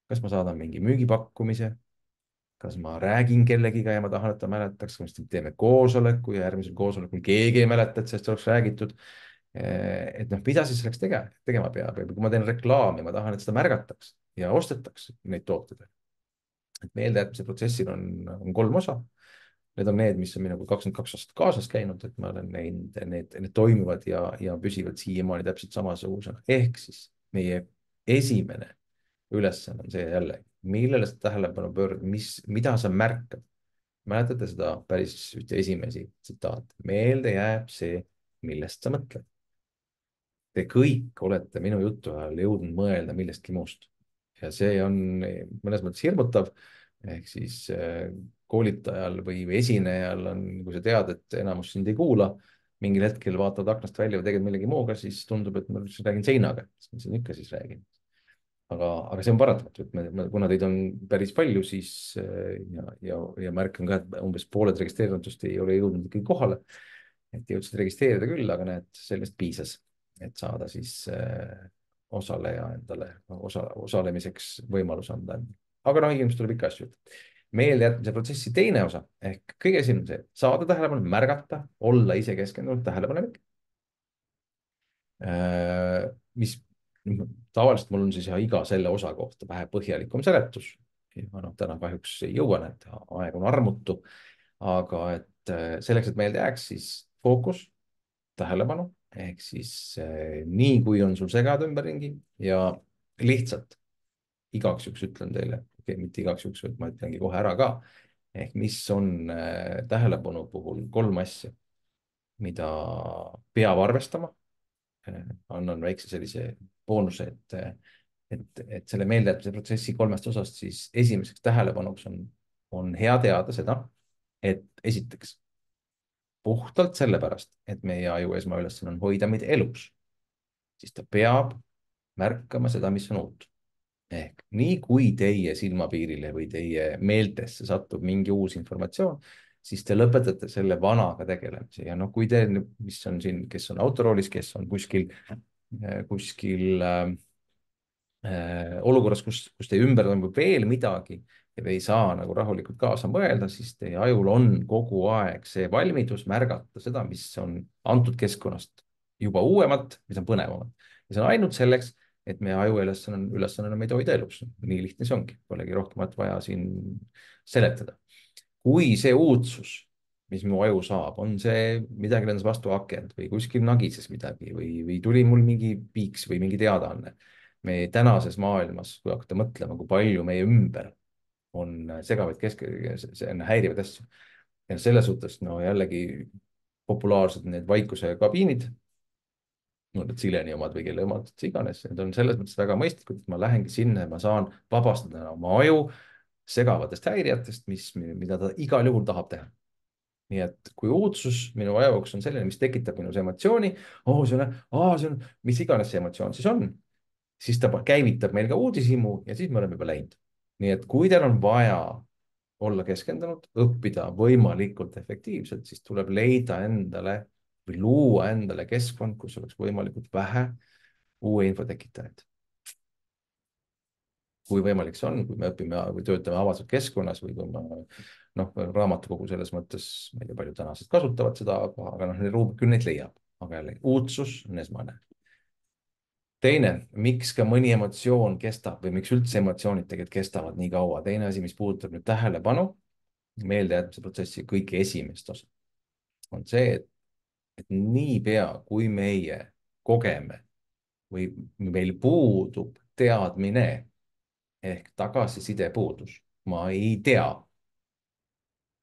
Kas ma saadan mingi müügipakkumise, kas ma räägin kellegiga ja ma tahan, et ta mäletaks, kas me teeme koosoleku ja järgmisel koosolekul keegi ei mäleta, et sellest oleks räägitud. Et noh, mida siis selleks tegema peab ja kui ma teen reklaami, ma tahan, et seda märgataks ja ostetaks neid tooteid. Et meeldejätmise protsessil on 3 osa. Need on need, mis on minuga 22 aastat kaasas käinud, et ma olen näinud, need toimivad ja püsivad siiamaani täpselt samasugusena. Ehk siis meie esimene ülesanne on see jälle, millele sa tähelepanu pöörad, mida sa märkad. Mäletate seda päris ühte esimesi tsitaate. Meelde jääb see, millest sa mõtled. Te kõik olete minu jutu ajal jõudnud mõelda millestki muust. Ja see on mõnes mõttes hirmutav. Ehk siis koolitajal või esinejal on, kui sa tead, et enamus sind ei kuula, mingil hetkel vaatavad aknast välja või teged millegi muuga, siis tundub, et ma räägin seinaga. Mis ma siin ikka siis räägin. Aga see on paratamatu, et kuna teid on päris palju, siis ja märkan ka, et umbes pooled registreeritust ei ole jõudnud ikkagi kohale. Et jõudsid registreerida küll, aga näed, sellest piisas, et saada siis osaleja endale osalemiseks võimalus anda. Aga noh, inimestel tuleb ikka asju. Meeldejätmise protsessi teine osa ehk kõige esimene see, saada tähelepanu, märgata, olla ise keskendunud, tähelepanelik. Mis tavaliselt mul on siis iga selle osa kohta vähe põhjalikum seletus. No, täna kahjuks ei jõua, et aeg on armutu, aga et selleks, et meelde jääks, siis fookus, tähelepanu, ehk siis nii, kui on sul segada ümberringi ja lihtsalt igaks juhuks ütlen teile, mitte igaks juhuks, vaid ma ütlengi kohe ära ka, ehk mis on tähelepanu puhul 3 asja, mida peab arvestama. Annan väikse sellise boonuse, et selle meeldejätmise protsessi 3 osast siis esimeseks tähelepanuks on hea teada seda, et esiteks puhtalt sellepärast, et meie aju esmaülesanne on hoida meid elus, siis ta peab märkama seda, mis on uut. Ehk nii kui teie silmapiirile või teie meeltesse satub mingi uus informatsioon, siis te lõpetate selle vanaga tegelemise ja noh, kui te, mis on siin, kes on autoroolis, kes on kuskil olukorras, kus teie ümber toimub veel midagi ja te ei saa nagu rahulikult kaasa mõelda, siis teie ajul on kogu aeg see valmidus märgata seda, mis on antud keskkonnast juba uuemat, mis on põnevamat. Ja see on ainult selleks, et meie aju ülesanne on meid hoida elus. Nii lihtne see ongi, polegi rohkemat vaja siin seletada. Kui see uudsus, mis mu aju saab, on see midagi lendas vastu akent või kuskil nagises midagi või tuli mul mingi piiks või mingi teadaanne. Meie tänases maailmas, kui hakata mõtlema, kui palju meie ümber on segavaid häirivaid asju. Ja selles suhtes, no jällegi populaarsed need vaikuse kabiinid, no need Sileni omad või kelle omad iganes, need on selles mõttes väga mõistlikud, et ma lähengi sinna ja ma saan vabastada oma aju segavatest häirijatest, mida ta igal juhul tahab teha. Nii et kui uudsus minu ajavuks on selline, mis tekitab minus emotsiooni, see on, mis iganes see emotsioon siis on, siis ta käivitab meil ka uudishimu ja siis me oleme juba läinud. nii et kui teil on vaja olla keskendunud, õppida võimalikult efektiivselt, siis tuleb leida endale või luua endale keskkond, kus oleks võimalikult vähe uue info tekitajaid. kui võimalik see on, kui me õpime või töötame avatud keskkonnas või kui me noh, raamatukogu selles mõttes, ma ei tea, paljud tänased kasutavad seda, aga noh, küll neid leiab, aga jälle uudsus on esmane. Teine, miks ka mõni emotsioon kestab või miks üldse emotsioonid tegelikult kestavad nii kaua. teine asi, mis puudutab nüüd tähelepanu, meeldejätmise protsessi kõige esimest osa, on see, et niipea kui meie kogeme või meil puudub teadmine ehk tagasiside puudus, ma ei tea,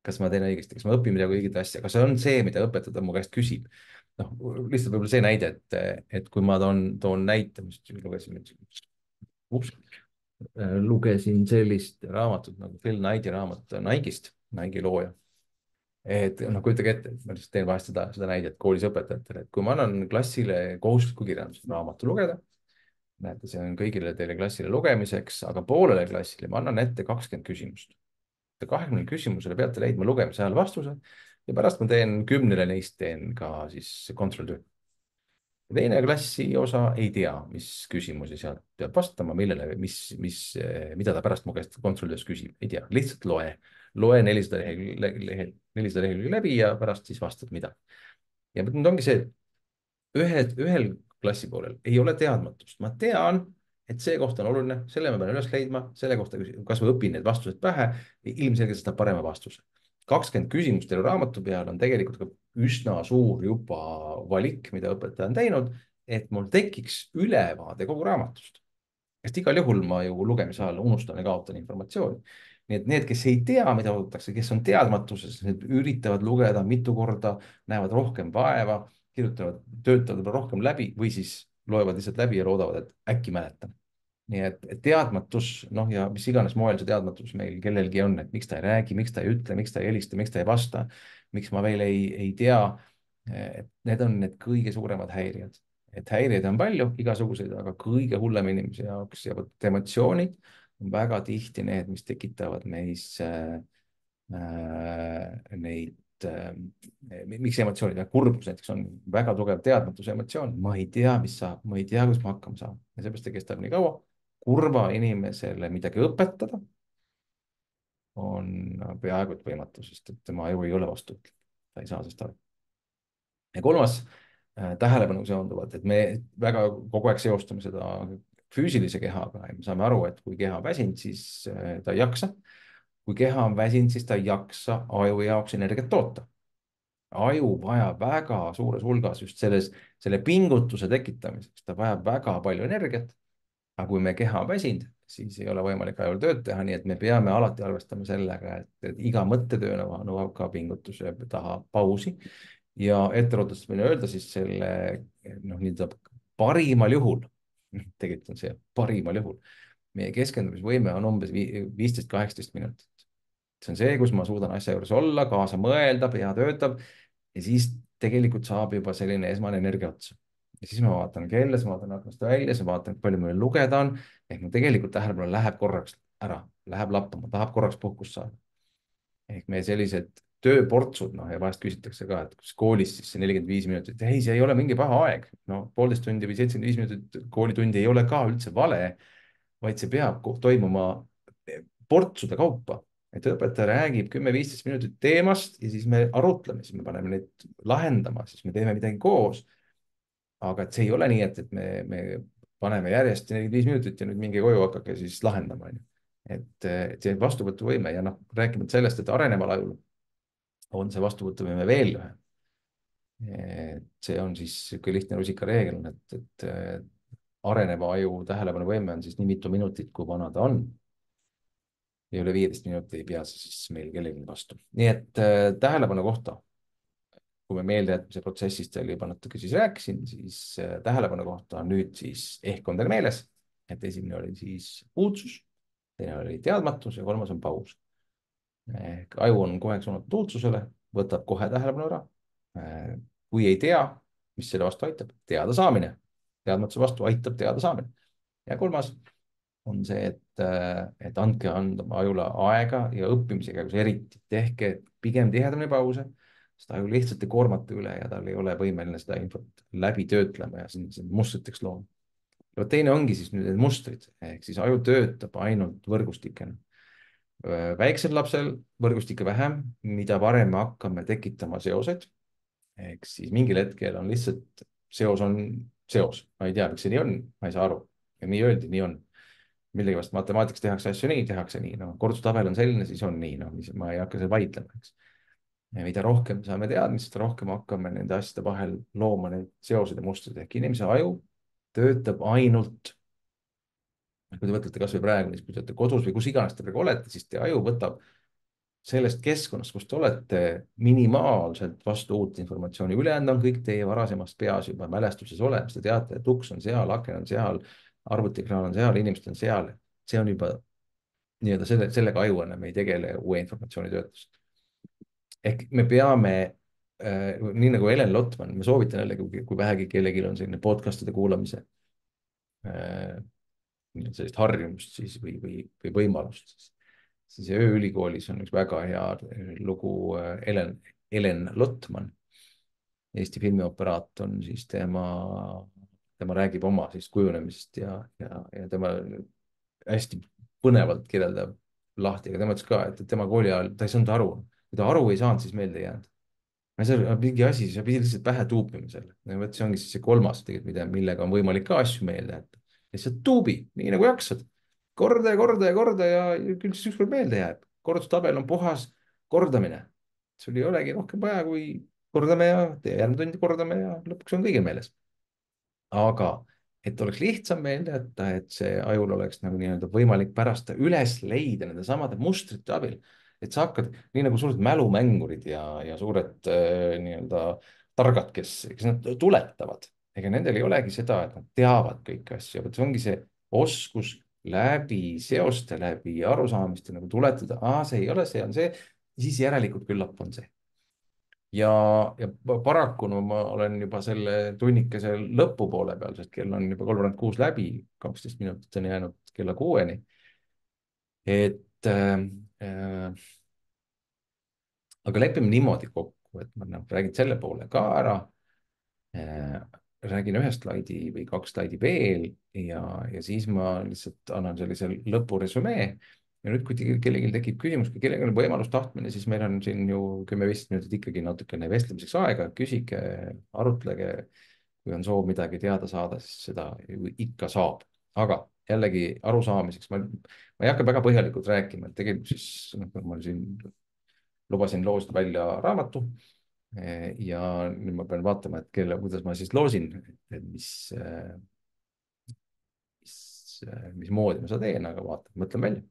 kas ma teen õigesti, kas ma õpin midagi õiget asja, kas see on see, mida õpetaja mu käest küsib. noh, lihtsalt võib-olla see näide, et kui ma toon näite, mis lugesin sellist raamatut nagu Phil Knighti raamat Nike'ist, Nike'i looja. et noh, kujutage ette, ma lihtsalt teen vahest seda näidet koolis õpetajatele, et kui ma annan klassile kohustusliku kirjanduse raamatu lugeda, näete, see on kõigile teile klassile lugemiseks, aga poolele klassile ma annan ette 20 küsimust. 20 küsimusele peate leidma lugemise ajal vastuse ja pärast ma teen 10 neist teen ka siis kontrolltöö. teine klassi osa ei tea, mis küsimusi sealt peab vastama, millele, mida ta pärast mu käest kontrolltöös küsib, ei tea, lihtsalt loe 400 lehekülge läbi ja pärast siis vastad mida. ja nüüd ongi see, ühel klassi poolel ei ole teadmatust, ma tean, et see koht on oluline, selle ma pean üles leidma, selle kohta kasvõi õpin need vastused pähe, ilmselgelt saab parema vastuse. 20 küsimust teile raamatu peal on tegelikult ka üsna suur juba valik, mida õpetaja on teinud, et mul tekiks ülevaade kogu raamatust. sest igal juhul ma ju lugemise ajal unustan ja kaotan informatsiooni. nii et need, kes ei tea, mida oodatakse, kes on teadmatuses, need üritavad lugeda mitu korda, näevad rohkem vaeva, kirjutavad, töötavad rohkem läbi või siis loevad lihtsalt läbi ja loodavad, et äkki mäletan. nii et teadmatus, noh ja mis iganes moel see teadmatus meil kellelgi on, et miks ta ei räägi, miks ta ei ütle, miks ta ei helista, miks ta ei vasta, miks ma veel ei tea. Need on need kõige suuremad häirijad, et häireid on palju igasuguseid, aga kõige hullem inimese jaoks ja vot emotsioonid on väga tihti need, mis tekitavad meis neid miks emotsioonid ja kurbus näiteks on väga tugev teadmatuse emotsioon, ma ei tea, mis saab, ma ei tea, kus ma hakkama saan ja seepärast ta kestab nii kaua. kurva inimesele midagi õpetada on peaaegu et võimatu, sest et tema aju ei ole vastuvõtlik, ta ei saa sellest aru. ja kolmas tähelepanu seonduvalt, et me väga kogu aeg seostame seda füüsilise kehaga ja me saame aru, et kui keha on väsinud, siis ta ei jaksa. kui keha on väsinud, siis ta ei jaksa aju jaoks energiat toota. aju vajab väga suures hulgas just selle pingutuse tekitamiseks, ta vajab väga palju energiat. aga kui meie keha on väsinud, siis ei ole võimalik ajul tööd teha, nii et me peame alati arvestama sellega, et iga mõttetöö nõuab ka pingutuse taha pausi. ja etteruttavalt võin öelda siis selle noh, nii-öelda parimal juhul, tegelikult on see parimal juhul, meie keskendumisvõime on umbes 15-18 minutit. see on see, kus ma suudan asja juures olla, kaasa mõelda, pea töötab ja siis tegelikult saab juba selline esmane energia otsa. ja siis ma vaatan kella, siis ma vaatan aknast välja, siis ma vaatan, palju mul lugeda on, ehk mul tegelikult tähelepanu läheb korraks ära, läheb lappama, tahab korraks puhkust saada. ehk meie sellised tööportsud, noh ja vahest küsitakse ka, et kas koolis siis see 45 minutit, ei, see ei ole mingi paha aeg, no 1,5 tundi või 75 minutit koolitundi ei ole ka üldse vale, vaid see peab toimuma portsude kaupa. et õpetaja räägib 10-15 minutit teemast ja siis me arutleme, siis me paneme neid lahendama, siis me teeme midagi koos. aga et see ei ole nii, et me paneme järjest 45 minutit ja nüüd minge koju, hakake siis lahendama. et see vastuvõtuvõime ja noh, rääkimata sellest, et areneval ajul on see vastuvõtuvõime veel lühem. see on siis niisugune lihtne rusikareegel, et areneva aju tähelepanuvõime on siis nii mitu minutit, kui vana ta on. ja üle 15 minuti ei pea see siis meil kellelgi vastu. nii et tähelepanu kohta, kui me meeldejätmise protsessist veel juba natuke siis rääkisin, siis tähelepanu kohta nüüd siis ehk on teil meeles, et esimene oli siis uudsus, teine oli teadmatus ja kolmas on paus. ehk aju on kohe suunatud uudsusele, võtab kohe tähelepanu ära. kui ei tea, mis selle vastu aitab, teada saamine, teadmatuse vastu aitab teada saamine. ja kolmas on see, et andke oma ajule aega ja õppimise käigus eriti tehke pigem tihedamini pause, sest aju lihtsalt ei koormata üle ja tal ei ole võimeline seda infot läbi töötlema ja siin mustriteks looma. ja vot teine ongi siis nüüd need mustrid, ehk siis aju töötab ainult võrgustikena. Väiksel lapsel võrgustikke vähem, mida varem me hakkame tekitama seoseid, ehk siis mingil hetkel on lihtsalt seos on seos, ma ei tea, miks see nii on, ma ei saa aru ja nii öeldi, nii on. millegipärast matemaatikas tehakse asju nii, tehakse nii, noh, kordustabel on selline, siis on nii, noh, ma ei hakka seal vaidlema, eks. Ja mida rohkem saame teadmist, seda rohkem hakkame nende asjade vahel looma neid seoseid ja mustreid ehk inimese aju töötab ainult, kui te võtate kasvõi praegu, kui te olete kodus või kus iganes te praegu olete, siis teie aju võtab sellest keskkonnast, kus te olete, minimaalselt vastu uut informatsiooni, ülejäänud on kõik teie varasemast peas juba mälestuses olemas, te teate, et uks on seal, aken on seal, arvutiekraan on seal, inimesed on seal, see on juba nii-öelda sellega aju enam ei tegele uue informatsiooni töötlust. ehk me peame nii nagu Helen Lotman, ma soovitan jällegi, kui vähegi kellelgi on selline podcast'ide kuulamise sellist harjumust siis või võimalust, siis ööülikoolis on üks väga hea lugu Helen Lotman, Eesti filmioperaator on siis tema räägib oma siis kujunemisest ja tema hästi põnevalt kirjeldab lahti, aga tema ütles ka, et tema kooli ajal ta ei saanud aru, kui ta aru ei saanud, siis meelde ei jäänud. see on mingi asi, sa pidid lihtsalt pähe tuupima selle. vot see ongi siis see kolmas tegelikult, millega on võimalik ka asju meelde jätta. lihtsalt tuubi, nii nagu jaksad. korda ja korda ja korda ja küll siis ükskord meelde jääb. kordustabel on puhas kordamine. sul ei olegi rohkem vaja, kui kordame ja järgmine tund kordame ja lõpuks on kõigil meeles. Aga et oleks lihtsam meelde jätta, et see ajul oleks nagu nii-öelda võimalik pärast üles leida nende samade mustrite abil, et sa hakkad nii nagu suured mälumängurid ja suured nii-öelda targad, kes nad tuletavad, ega nendel ei olegi seda, et nad teavad kõiki asju, vot see ongi see oskus läbi seoste, läbi arusaamiste nagu tuletada, see ei ole, see on see, siis järelikult küllap on see ja paraku no ma olen juba selle tunnikese lõpupoole peal, sest kell on juba 3:36 läbi, 12 minutit on jäänud kella 6-ni. et aga lepime niimoodi kokku, et ma räägin selle poole ka ära. räägin ühe slaidi või 2 slaidi veel ja siis ma lihtsalt annan sellise lõpuresümee. ja nüüd, kui kellelgi tekib küsimus, kui kellelgi on võimalus, tahtmine, siis meil on siin ju 10-15 minutit ikkagi natukene vestlemiseks aega, küsige, arutlege. kui on soov midagi teada saada, siis seda ikka saab, aga jällegi arusaamiseks ma ei hakka väga põhjalikult rääkima, et tegelikult siis noh, ma siin lubasin loosida välja raamatu ja nüüd ma pean vaatama, et kuidas ma siis loosin, et mismoodi ma seda teen, aga vaatan, mõtlen välja.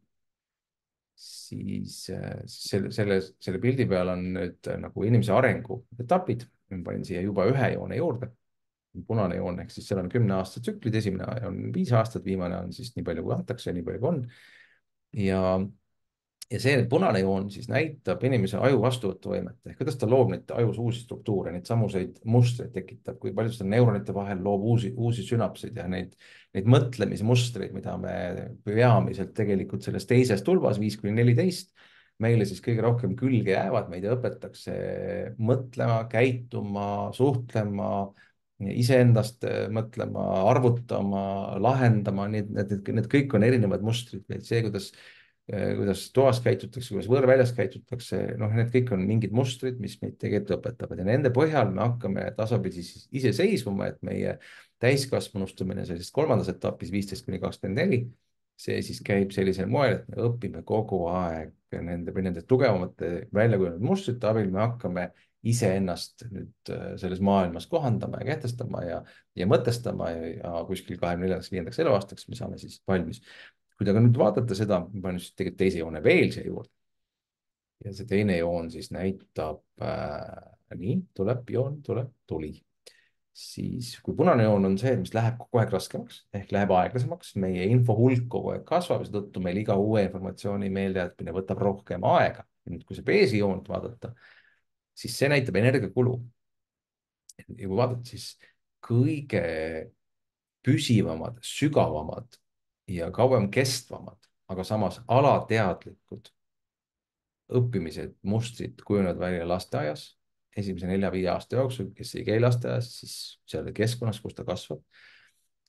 siis selle pildi peal on nüüd nagu inimese arengu etapid. ma panin siia juba ühe joone juurde, punane joon, ehk siis seal on 10-aastased tsüklid, esimene on 5 aastat, viimane on siis nii palju, kui antakse, nii palju kui on. ja see punane joon siis näitab inimese aju vastuvõtuvõimet ehk kuidas ta loob neid ajus uusi struktuure, neid samuseid mustreid tekitab, kui palju seda neuronite vahel loob uusi sünapseid ja neid mõtlemismustreid, mida me peamiselt tegelikult selles teises tulbas 5–14 meile siis kõige rohkem külge jäävad, meid õpetatakse mõtlema, käituma, suhtlema, iseendast mõtlema, arvutama, lahendama, need kõik on erinevad mustrid, see, kuidas toas käitutakse, kuidas võõrväljas käitutakse, noh, need kõik on mingid mustrid, mis meid tegelikult õpetavad ja nende põhjal me hakkame tasapisi iseseisvuma, et meie täiskasvanustumine sellises kolmandas etapis 15–24, see siis käib sellisel moel, et me õpime kogu aeg nende tugevamate väljakujunenud mustrite abil, me hakkame iseennast nüüd selles maailmas kohandama ja kehtestama ja mõtestama ja kuskil 24.–25. eluaastaks me saame siis valmis. Kui te aga nüüd vaatate seda, ma panen siis tegelikult teise joone veel siia juurde. ja see teine joon siis näitab, nii, tuli. Siis kui punane joon on see, mis läheb kogu aeg raskemaks ehk läheb aeglasemaks, meie info hulk kogu aeg kasvab, seetõttu meil iga uue informatsiooni meeldejätmine võtab rohkem aega. Nüüd, kui see beeži joont vaadata, siis see näitab energiakulu. ja kui vaadata, siis kõige püsivamad, sügavamad ja kauem kestvamad, aga samas alateadlikud õppimise mustrid kujunevad välja lasteaias esimese 4-5 aasta jooksul, kes ei käi lasteaias, siis seal keskkonnas, kus ta kasvab.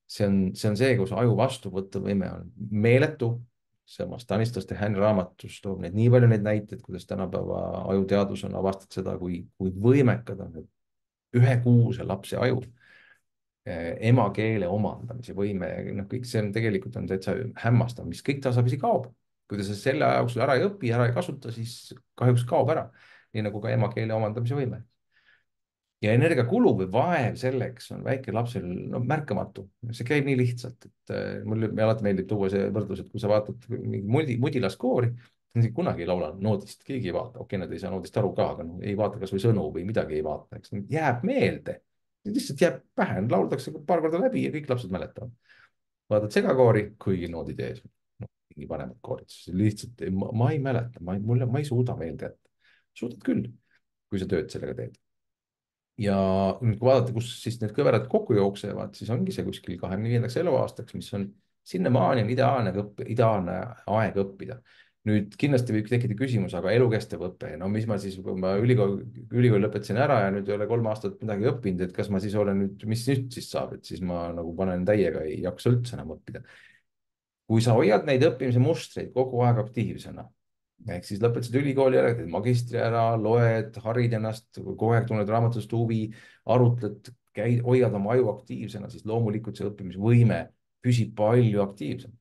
see on see, kus aju vastuvõtuvõime on meeletu. sama Stanislas Dehaene raamatus toob nii palju neid näiteid, kuidas tänapäeva ajuteadus on avastanud seda, kui võimekad on need ühekuuse lapse aju emakeele omandamise võime, noh, kõik see on tegelikult on täitsa hämmastav, mis kõik tasapisi kaob. kui ta selle aja jooksul ära ei õpi, ära ei kasuta, siis kahjuks kaob ära, nii nagu ka emakeele omandamise võime. Ja energiakulu või vaev selleks on väikelapsel no, märkamatu. See käib nii lihtsalt, et mulle alati meeldib tuua see võrdlus, et kui sa vaatad mingi mudilaskoori, kunagi ei laula noodist, keegi ei vaata, okei, nad ei saa noodist aru ka, aga no, ei vaata kasvõi sõnu või midagi ei vaata, eks jääb meelde. Lihtsalt jääb pähe, lauldakse paar korda läbi ja kõik lapsed mäletavad. Vaatad segakoori, kuigi noodid ees, no, mingi vanemad koorid, lihtsalt ma ei mäleta, ma ei suuda meelde jätta. Suudad küll, kui sa tööd sellega teed. Ja nüüd, kui vaadata, kus siis need kõverad kokku jooksevad, siis ongi see kuskil 25. eluaastaks, mis on sinnamaani on ideaalne aeg õppida. Nüüd kindlasti võib tekkida küsimus, aga elukestev õpe, no mis ma siis, kui ma ülikooli lõpetasin ära ja nüüd ei ole 3 aastat midagi õppinud, et kas ma siis olen nüüd, mis nüüd siis saab, et siis ma nagu panen täiega, ei jaksa üldse enam õppida. Kui sa hoiad neid õppimise mustreid kogu aeg aktiivsena, ehk siis lõpetasid ülikooli ära, teed magistri ära, loed, harid ennast, kogu aeg tunned raamatust huvi, arutled, hoiad oma aju aktiivsena, siis loomulikult see õppimisvõime püsib palju aktiivsem.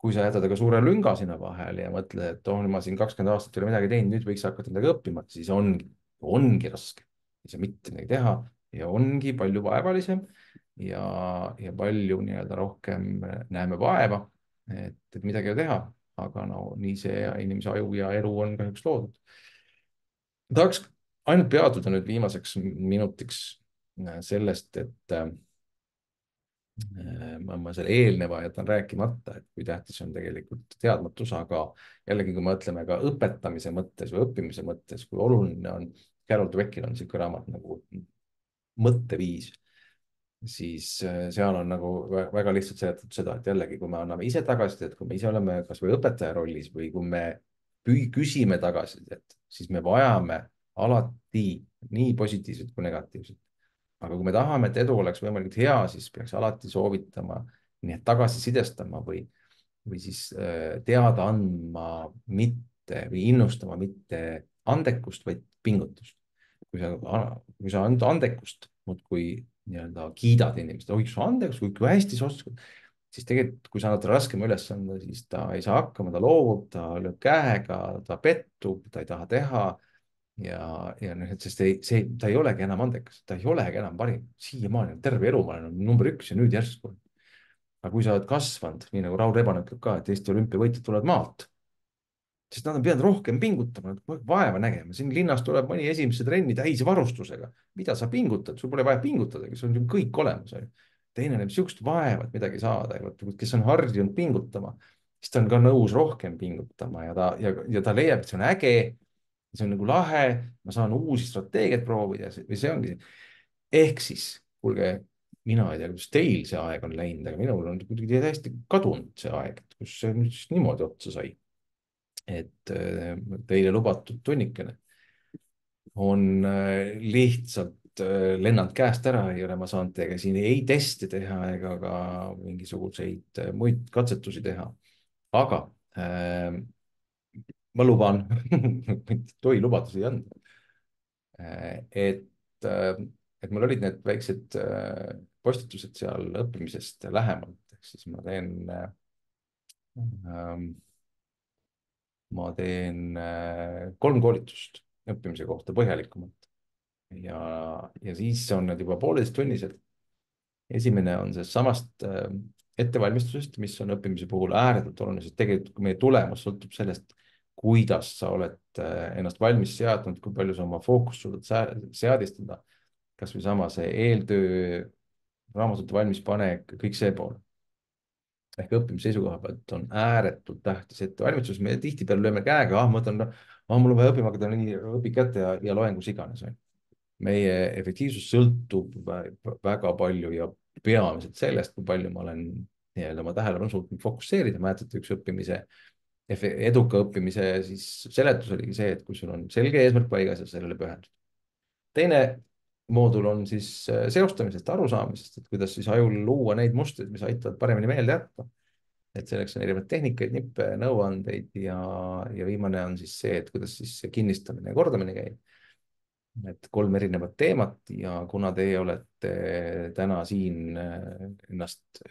Kui sa jätad aga suure lünga sinna vahele ja mõtled, et ma siin 20 aastat ei ole midagi teinud, nüüd võiks hakata midagi õppima, siis ongi raske. Ei saa mitte midagi teha ja ongi palju vaevalisem ja palju rohkem näeme vaeva, et midagi teha, aga no nii see inimese aju ja elu on kahjuks loodud. Tahaks ainult peatuda nüüd viimaseks minutiks sellest, et ma selle eelneva jätan rääkimata, et kui tähtis on tegelikult teadmatus, aga jällegi, kui mõtleme ka õpetamise mõttes või õppimise mõttes, kui oluline on, Carol Dweckil on niisugune raamat nagu mõtteviis, siis seal on nagu väga lihtsalt seletatud seda, et jällegi, kui me anname ise tagasisidet, kui me ise oleme kas või õpetaja rollis või kui me küsime tagasisidet, siis me vajame alati nii positiivset kui negatiivset. Aga kui me tahame, et edu oleks võimalikult hea, siis peaks alati soovitama, nii et tagasisidestama või siis teada andma mitte või innustama mitte andekust, vaid pingutust. Kui sa andekust muudkui nii-öelda kiidad inimest, oi, sul andekus, kui hästi sa oskad, siis tegelikult, kui sa annad talle raskema ülesande, siis ta ei saa hakkama, ta loobub, ta lööb käega, ta pettub, ta ei taha teha ja noh, et sest ta ei olegi enam andekas, ta ei olegi enam parim, siiamaani terve elu ma olen number 1 ja nüüd järsku. aga kui sa oled kasvanud, nii nagu Raul Rebane ütleb ka, et Eesti olümpiavõitjad tulevad maalt, sest nad on pidanud rohkem pingutama, vaeva nägema, siin linnas tuleb mõni esimesse trenni täisvarustusega, mida sa pingutad, sul pole vaja pingutada, sul on ju kõik olemas. Teine näeb niisugust vaeva, et midagi saada, kes on harjunud pingutama, siis ta on ka nõus rohkem pingutama ja ta leiab, et see on äge, see on nagu lahe, ma saan uusi strateegiaid proovida või see ongi. Ehk siis, kuulge, mina ei tea, kuidas teil see aeg on läinud, aga minul on kuidagi täiesti kadunud see aeg, kus see nüüd niimoodi otsa sai. Et teile lubatud tunnikene on lihtsalt lennanud käest ära, ei ole ma saanud teiega siin ei teste teha ega ka mingisuguseid muid katsetusi teha. Aga ma luban tohi lubadusi anda. Et mul olid need väiksed postitused seal õppimisest lähemalt, ehk siis ma teen 3 koolitust õppimise kohta põhjalikumalt ja siis on need juba 1,5-tunnised. Esimene on samast ettevalmistusest, mis on õppimise puhul ääretult oluline, sest tegelikult meie tulemus sõltub sellest, kuidas sa oled ennast valmis seadnud, kui palju sa oma fookust suudad seadistada, kas või sama see eeltöö, raamatute valmispanek, kõik see pool. Ehk õppimise seisukoha pealt on ääretult tähtis ettevalmistus, me tihtipeale lööme käega, mul on vaja õppima hakata, nii õpi kätte ja loen kus iganes. Meie efektiivsus sõltub väga palju ja peamiselt sellest, kui palju ma olen nii-öelda oma tähelepanu suutnud fokusseerida. mäletate, üks eduka õppimise siis seletus oligi see, et kui sul on selge eesmärk paigas ja sellele pühendud. teine moodul on siis seostamisest, arusaamisest, et kuidas siis ajul luua neid mustreid, mis aitavad paremini meelde jätta. et selleks on erinevaid tehnikaid, nippe, nõuandeid ja viimane on siis see, et kuidas siis see kinnistamine ja kordamine käib. et 3 erinevat teemat ja kuna teie olete täna siin ennast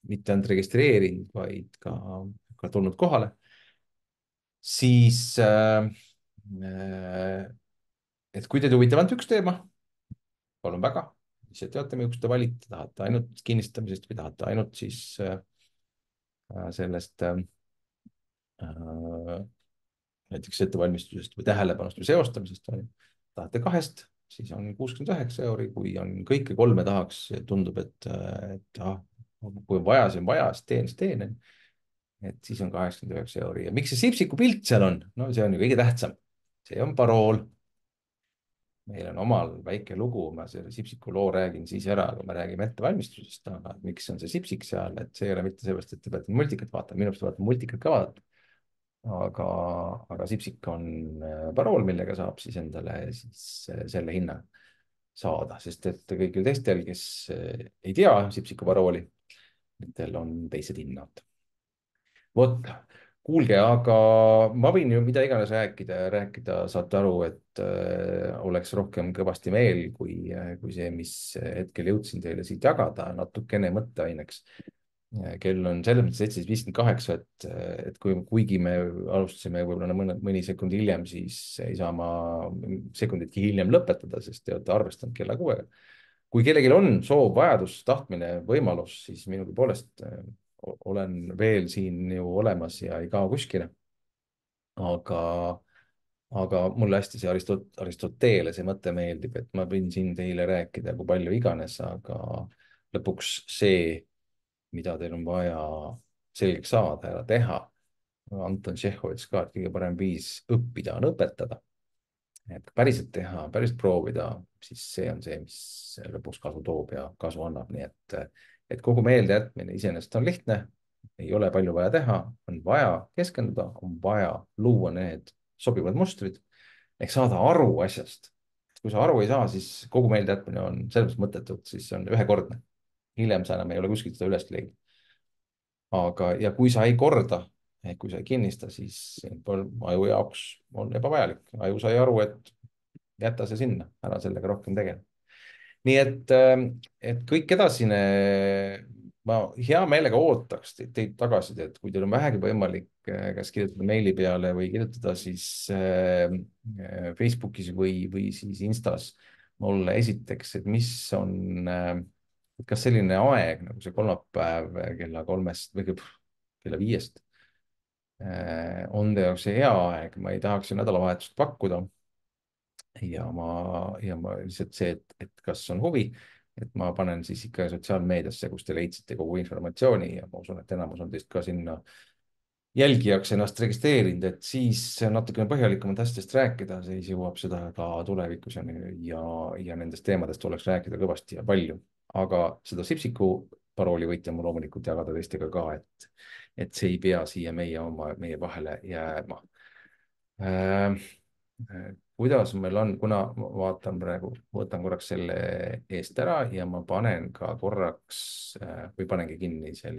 mitte ainult registreerinud, vaid ka tulnud kohale, siis et kui teid huvitab ainult üks teema, palun väga, ise teate, millised te valite, tahate ainult kinnistamisest või tahate ainult siis sellest näiteks ettevalmistusest või tähelepanust või seostamisest, tahate 2, siis on 69 €, kui on kõike 3 tahaks, tundub, et kui on vaja, siis on vaja, siis teen, et siis on 89 € ja miks see Sipsiku pilt seal on? No see on ju kõige tähtsam, see on parool. meil on omal väike lugu, ma selle Sipsiku loo räägin siis ära, kui me räägime ettevalmistusest, aga miks on see Sipsik seal, et see ei ole mitte seepärast, et te peate multikat vaatama, minu arust vaatame multikat ka vaadata. aga Sipsik on parool, millega saab siis endale siis selle hinna saada, sest et kõigil teistel, kes ei tea Sipsiku parooli, nendel on teised hinnad. vot, kuulge, aga ma võin ju mida iganes rääkida, saate aru, et oleks rohkem kõvasti meel, kui see, mis hetkel jõudsin teile siit jagada, natukene mõtteaineks. kell on selles mõttes 17:58, et kuigi me alustasime võib-olla mõni sekund hiljem, siis ei saa ma sekunditki hiljem lõpetada, sest te olete arvestanud kella 6-ga. kui kellelgi on soov, vajadus, tahtmine, võimalus, siis minugi poolest olen veel siin ju olemas ja ei kao kuskile. aga mulle hästi see Aristotelese mõte meeldib, et ma võin siin teile rääkida kui palju iganes, aga lõpuks see, mida teil on vaja selgeks saada ja teha. Anton Tšehhov ütles ka, et kõige parem viis õppida on õpetada. et päriselt teha, päriselt proovida, siis see on see, mis lõpuks kasu toob ja kasu annab, nii et kogu meeldejätmine iseenesest on lihtne, ei ole palju vaja teha, on vaja keskenduda, on vaja luua need sobivad mustrid ehk saada aru asjast. kui sa aru ei saa, siis kogu meeldejätmine on selles mõttes mõttetult, siis see on ühekordne. hiljem sa enam ei ole kuskilt seda üles leidnud. ja kui sa ei korda, kui sa ei kinnista, siis aju jaoks on ebavajalik. aju sai aru, et jäta see sinna, ära sellega rohkem tegele. nii et kõik edasine, ma hea meelega ootaks teid tagasisidet, kui teil on vähegi võimalik, kas kirjutada meili peale või kirjutada siis Facebookis või siis Instas mulle esiteks, et mis on, kas selline aeg nagu see kolmapäev kella 3-st või kella 5-st on teie jaoks see hea aeg, ma ei tahaks ju nädalavahetust pakkuda. ma lihtsalt see, et kas on huvi, et ma panen siis ikka sotsiaalmeediasse, kus te leidsite kogu informatsiooni ja ma usun, et enamus on teist ka sinna jälgijaks ennast registreerinud, et siis natukene põhjalikumalt asjadest rääkida, siis jõuab seda ka tulevikus ja nendest teemadest oleks rääkida kõvasti ja palju. aga seda Sipsiku parooli võite mu loomulikult jagada teistega ka, et see ei pea siia meie vahele jääma. Kuidas meil on, kuna ma vaatan praegu, võtan korraks selle eest ära ja ma panen ka korraks või panengi kinni selle